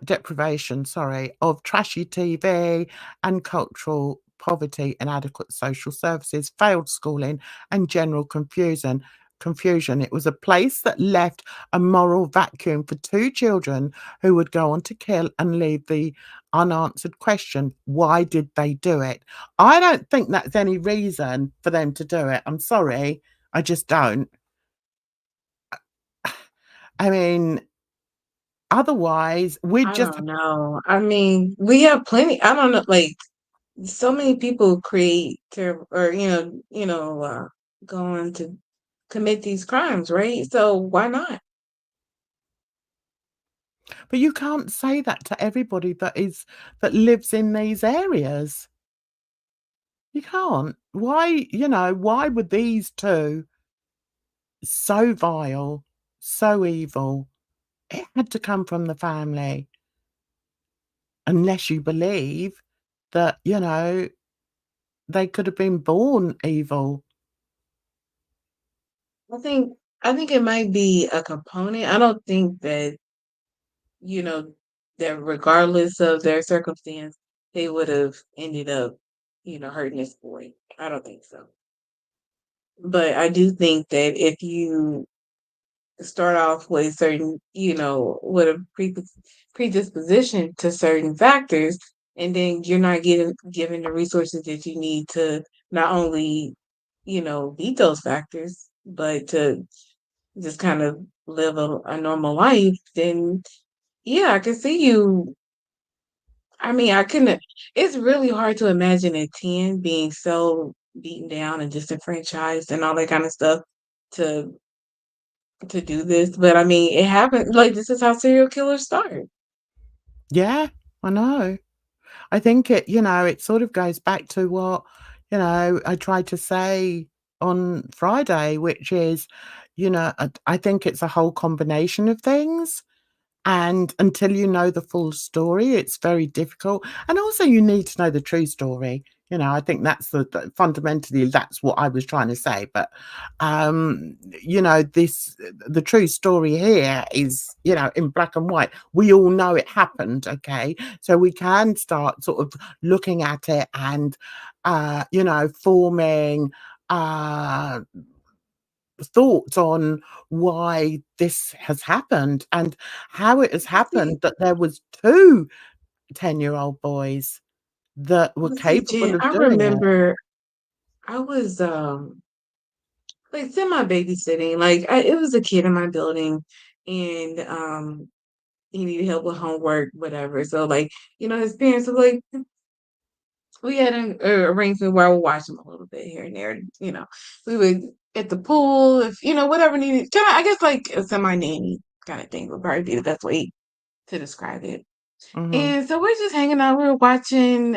trashy TV and cultural poverty, inadequate social services, failed schooling, and general confusion. confusion. It was a place that left a moral vacuum for two children who would go on to kill and leave the unanswered question, why did they do it? I don't think that's any reason for them to do it. I'm sorry. I just don't. I mean, otherwise, we'd I just don't know. I mean, we have plenty. I don't know, like so many people create terrible, or go on to commit these crimes, right? So why not? but you can't say that to everybody that lives in these areas. You can't. Why were these two so vile, so evil? It had to come from the family, unless you believe that, they could have been born evil. I think I think it might be a component. I don't think that, you know, that regardless of their circumstance, they would have ended up, hurting this boy. I don't think so. But I do think that if you start off with certain, with a predisposition to certain factors, and then you're not getting given the resources that you need to not only, beat those factors, but to just kind of live a normal life, then yeah, I can see you. I mean, I couldn't. It's really hard to imagine a 10 being so beaten down and disenfranchised and all that kind of stuff to do this. But I mean, it happened. Like this is how serial killers start. Yeah, I know. I think it sort of goes back to what, I tried to say on Friday, which is, I think it's a whole combination of things. And until you know the full story, it's very difficult. And also, you need to know the true story. I think that's fundamentally that's what I was trying to say. But the true story here is, in black and white. We all know it happened. Okay, so we can start sort of looking at it and, forming thoughts on why this has happened and how it has See, happened that there was 2 10-year-old boys that were see, capable Jen, of I doing it. remember I was like semi babysitting. Like it was a kid in my building, and he needed help with homework, whatever. So like, his parents were like, we had an arrangement where I would watch him a little bit here and there. We would at the pool, if whatever needed. Kind of, I guess like a semi nanny kind of thing would probably be the best way to describe it. Mhm, And so we're just hanging out. We were watching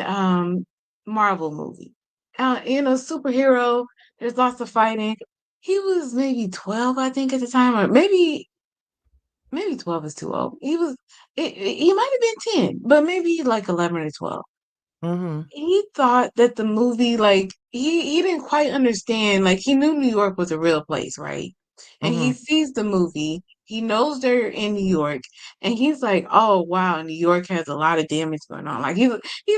Marvel movie. Superhero. There's lots of fighting. He was maybe 12, I think, at the time, or maybe 12 is too old. He might have been 10, but maybe like 11 or 12. mhm, He thought that the movie, like he didn't quite understand. Like he knew New York was a real place, right? And he mhm. sees the movie. He knows they're in New York, and he's like, "Oh wow, New York has a lot of damage going on." Like he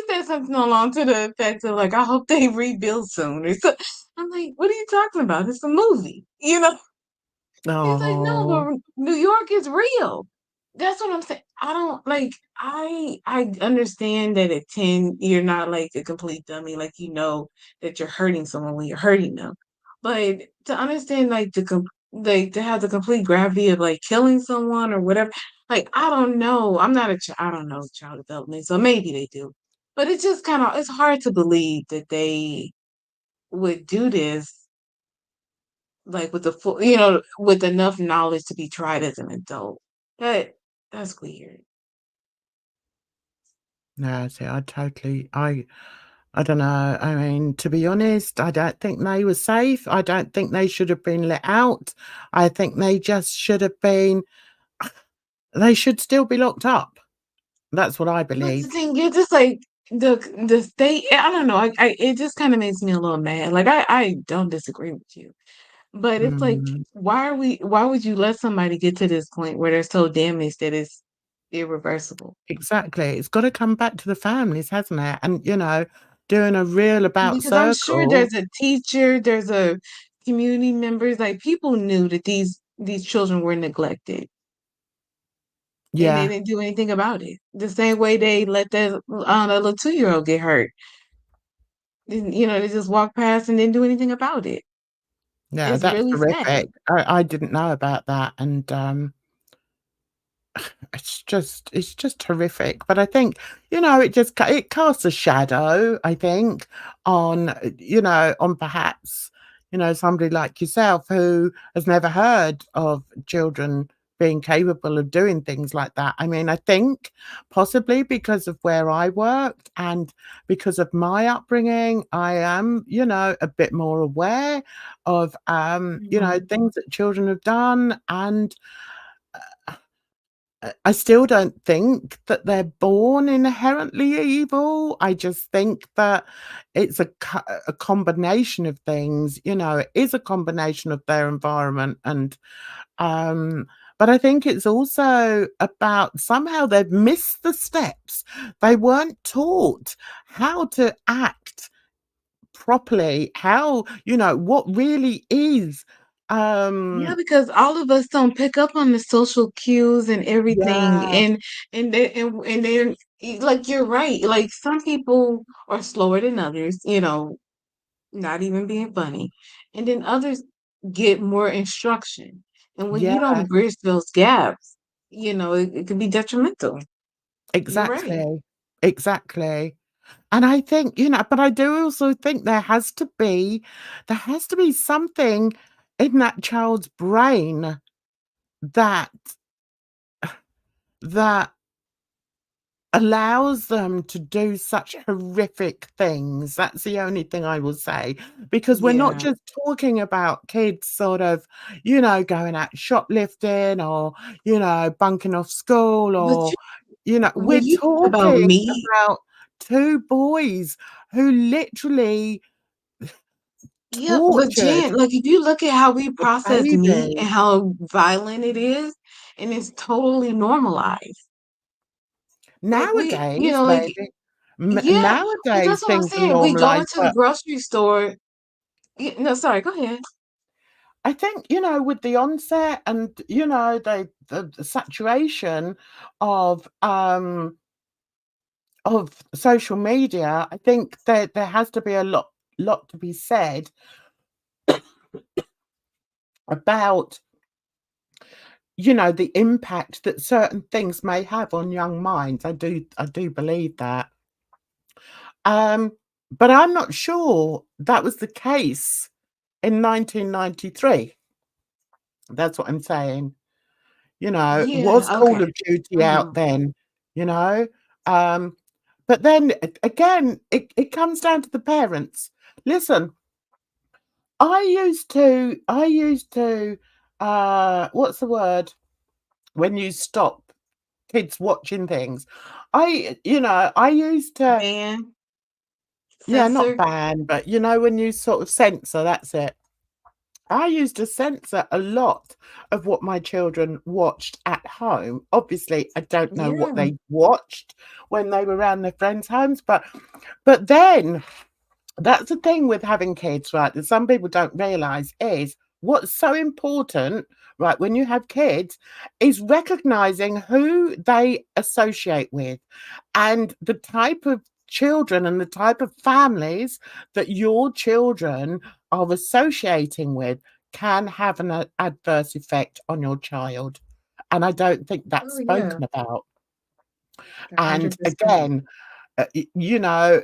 said something along to the effect of like, "I hope they rebuild soon." Or so. I'm like, "What are you talking about? It's a movie, you know." He's like, "No, Oh, but New York is real." That's what I'm saying. I don't like I understand that at 10 you're not like a complete dummy, like you know that you're hurting someone when you're hurting them. But to understand like like to have the complete gravity of like killing someone or whatever, like I don't know. I'm not a I don't know child development, so maybe they do. But it's just kind of it's hard to believe that they would do this like, with the full with enough knowledge to be tried as an adult. That that's weird. no, see, I don't know. I mean, to be honest, I don't think they were safe. I don't think they should have been let out. I think they just should have been they should still be locked up. That's what I But the believe. thing is, it's like the state I don't know, I it just kinda makes me a little mad. Like, I don't disagree with you, but it's like, Mm. why would you let somebody get to this point where they're so damaged that it's irreversible? Exactly. It's gotta come back to the families, hasn't it? And, doing a real about Because I'm sure circle. there's a teacher, there's a community members, like people knew that these children were neglected, and they Yeah. didn't do anything about it. The same way they let that little 2-year-old get hurt. They just walked past and didn't do anything about it. Yeah, It's that's really sad. horrific. I didn't know about that, and, it's just horrific, but I think, it casts a shadow, I think, on, on perhaps, somebody like yourself who has never heard of children being capable of doing things like that. I mean, I think possibly because of where I worked and because of my upbringing, I am, a bit more aware of, Mhm. things that children have done, and I still don't think that they're born inherently evil. I just think that it's a combination of things, it is a combination of their environment um, but I think it's also about somehow they've missed the steps. They weren't taught how to act properly, how, what really is, Yeah, um because all of us don't pick up on the social cues and everything, yeah, and then like you're right. Like some people are slower than others, not even being funny, and then others get more instruction. And when you yeah, don't bridge those gaps, it can be detrimental. You're right. exactly, exactly. And I think, but I do also think there has to be something in that child's brain that that allows them to do such horrific things. That's the only thing I will say, because we're not Yeah. just talking about kids sort of, going out shoplifting or, bunking off school But or, we're when you think about talking me, about 2 boys who literally yeah, but tortured Jen, like if you look at how we the process meat baby. and how violent it is, and it's totally normalized. Like Nowadays, like maybe. yeah, but Nowadays, that's what I'm things are saying. We go normalized, into the but grocery store. No, sorry, go ahead. I think, with the onset and, the saturation of, social media, I think there has to be a lot to be said about, the impact that certain things may have on young minds. I do believe that. Um, but I'm not sure that was the case in 1993. That's what I'm saying. Was Yeah, Call okay. of Duty out Mhm. then? You know? Um, but then again, it comes down to the parents. Listen, I used to, what's the word when you stop kids watching things? I used to, Ban, yeah, not censor. ban, but when you sort of censor, that's it. I used to censor a lot of what my children watched at home. Obviously, I don't know what Yeah. they watched when they were around their friends' homes, but then that's the thing with having kids, right? That some people don't realize is what's so important, right, when you have kids is recognizing who they associate with and the type of children and the type of families that your children are associating with can have an adverse effect on your child. And I don't think that's Oh yeah, spoken about. And 100%. again,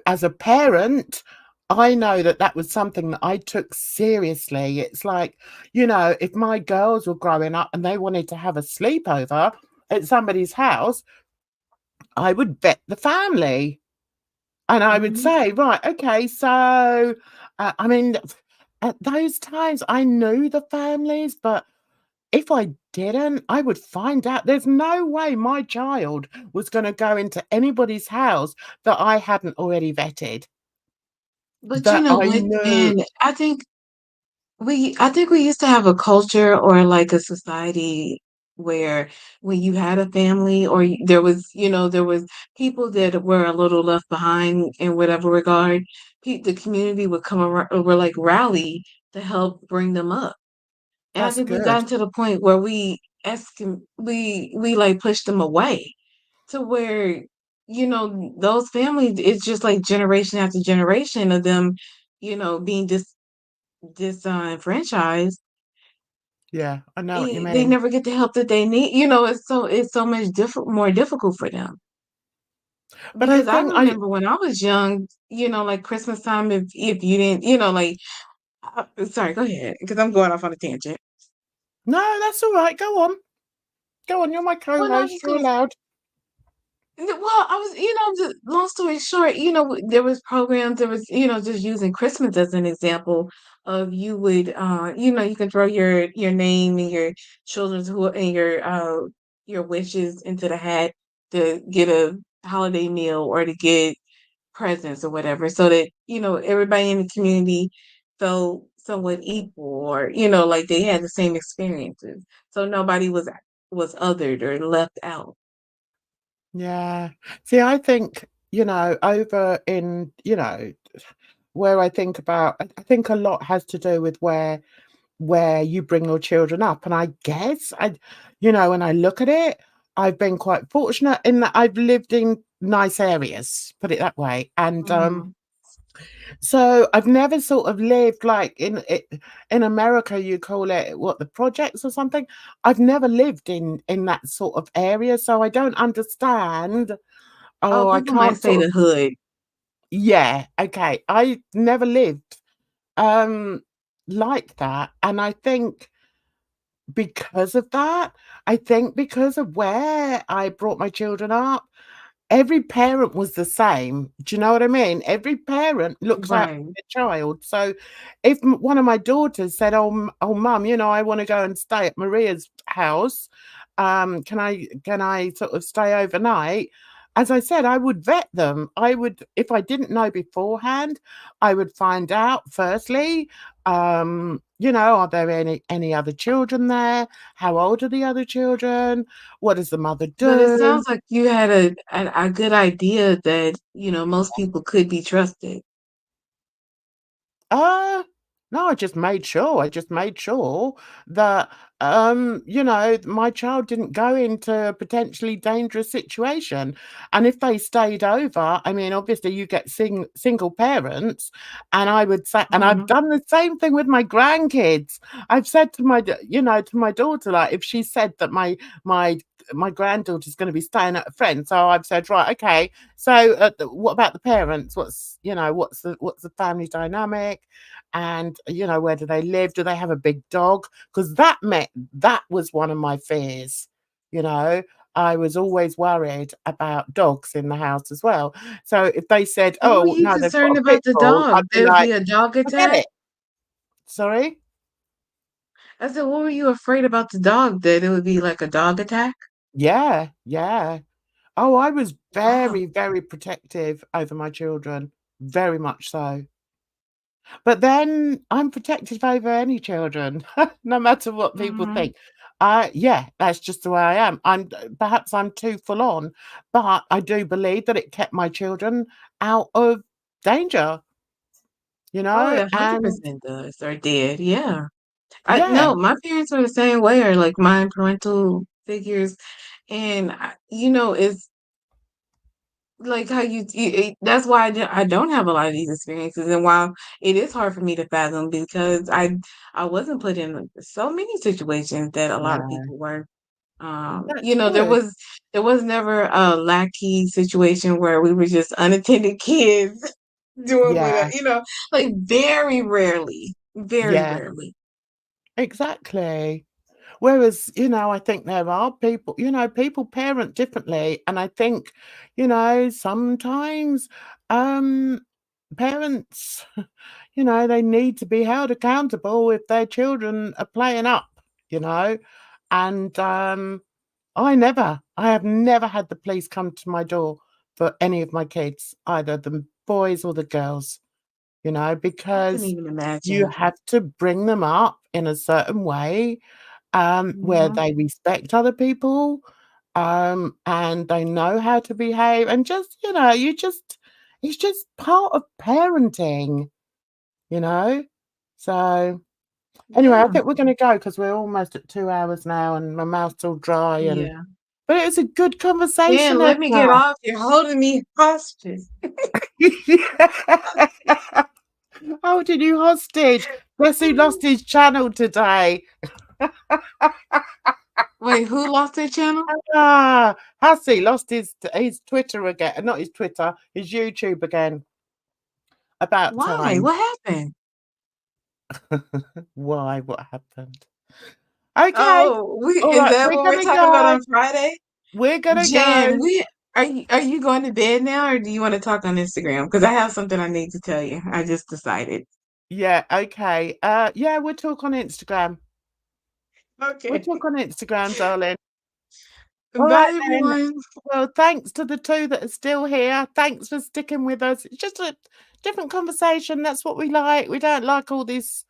as a parent, I know that that was something that I took seriously. It's like, if my girls were growing up and they wanted to have a sleepover at somebody's house, I would vet the family and I would Mhm. say, right, okay, so, I mean, at those times I knew the families, but if I didn't, I would find out. There's no way my child was going to go into anybody's house that I hadn't already vetted, But you that know I what, knew. Jen? I think we used to have a culture or like a society where when you had a family or there was people that were a little left behind in whatever regard, the community would come around or like rally to help bring them up. And I That's think we've good. gotten to the point where we like push them away to where, those families, it's just like generation after generation of them, being disenfranchised. Yeah, I know what you They mean. never get the help that they need. It's so much more difficult for them. But I Because I think I remember when I was young, like Christmas time, if you didn't, like, sorry, go ahead, because I'm going off on a tangent. No, that's all right. Go on. Go on. You're my Well, no, I was co-host. just You're gonna. allowed. Well, I was, just long story short, there was programs, there was, just using Christmas as an example of you would, you can throw your name and your children's who and your wishes into the hat to get a holiday meal or to get presence or whatever, so that everybody in the community felt somewhat equal, or like they had the same experiences, so nobody was othered or left out. Yeah. See, I think, over in, where I think about, I think a lot has to do with where you bring your children up. And I guess when I look at it, I've been quite fortunate in that I've lived in nice areas, put it that way. And Hmm. so I've never sort of lived like in America, you call it what, the projects or something. I've never lived in that sort of area, so I don't understand. Oh, Oh, I people might can't say sort of. the hood. Yeah, okay. I never lived um like that, and I think because of that, I think because of where I brought my children up, every parent was the same. Do you know what I mean? Every parent looks out for Right. their child. So if one of my daughters said, "Oh, mum, I want to go and stay at Maria's house. Can I sort of stay overnight?" As I said, I would vet them. I would, if I didn't know beforehand, I would find out firstly, are there any other children there? How old are the other children? What does the mother But it do? sounds like you had a good idea that, most people could be trusted. Uh, no, I just made sure. I just made sure that, my child didn't go into a potentially dangerous situation. And if they stayed over, I mean, obviously you get single parents, and I would say, and I've Mhm. done the same thing with my grandkids. I've said to to my daughter, like, if she said that my my granddaughter's going to be staying at a friend, so I've said, right, okay, so what about the parents? What's the family dynamic? And where do they live? Do they have a big dog? Because that was one of my fears. You know, I was always worried about dogs in the house as well. So if they said, What were "Oh you no, they've got concerned a pit about the bull," I'd dog? be There'd like, be a dog "Forget attack? it." Sorry. I said, what were you afraid about the dog? That it would be like a dog attack? Yeah, yeah. Oh, I was Wow. very, very protective over my children, very much so. But then I'm protective over any children, no matter what people Mhm. think. Yeah, that's just the way I am. Perhaps I'm too full on, but I do believe that it kept my children out of danger, Oh, it and 100% does, or did, yeah. I yeah, no, my parents were the same way, or like my parental figures, and it's like how that's why I don't have a lot of these experiences, and while it is hard for me to fathom because I wasn't put in so many situations that a lot of yeah, people were. that's There good. was never a lackey situation where we were just unattended kids doing Yeah, like very rarely, very yeah, rarely. exactly. Whereas, I think there are people, people parent differently. And I think, sometimes parents, they need to be held accountable if their children are playing up, you know. And I have never had the police come to my door for any of my kids, either the boys or the girls, I couldn't because even you imagine. have to bring them up in a certain way, where Mhm. they respect other people, and they know how to behave, and just, it's just part of parenting, you know? So anyway, I Yeah. think we're going to go because we're almost at 2 hours now, and my mouth's all dry. And Yeah. but it was a good conversation. Dan, let me get Edna. off. You're holding me hostage. Holding you hostage. Guess who lost his channel today? Wait, who lost their channel? Hussey lost his Twitter again. Not his Twitter, his YouTube again. About Why? time. What happened? Why? What happened? Okay. Oh, All is right, that we're what we're gonna talking about go. on Friday? We're gonna Jen, go. are you going to bed now, or do you want to talk on Instagram? Because I have something I need to tell you. I just decided. Yeah, okay. Yeah, we'll talk on Instagram. We'll Okay. talk on Instagram, darling. Bye, All right, then. everyone. Well, thanks to the two that are still here. Thanks for sticking with us. It's just a different conversation. That's what we like. We don't like all this,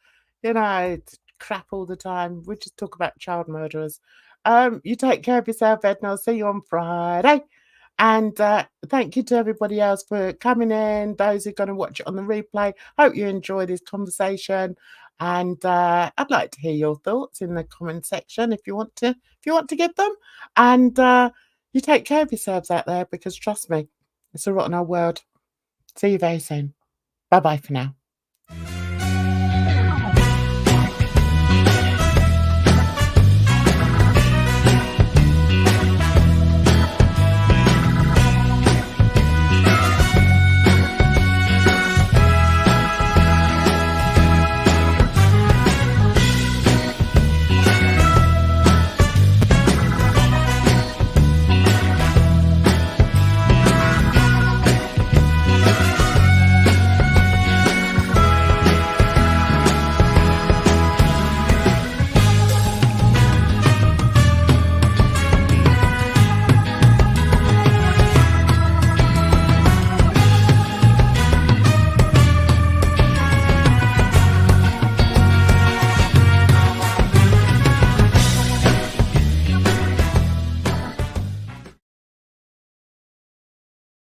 crap all the time. We just talk about child murderers. You take care of yourself, Edna. I'll see you on Friday. And thank you to everybody else for coming in, those who are going to watch it on the replay. Hope you enjoy this conversation. And I'd like to hear your thoughts in the comment section if you want to give them. And you take care of yourselves out there, because trust me, it's a rotten old world. See you very soon. Bye-bye for now.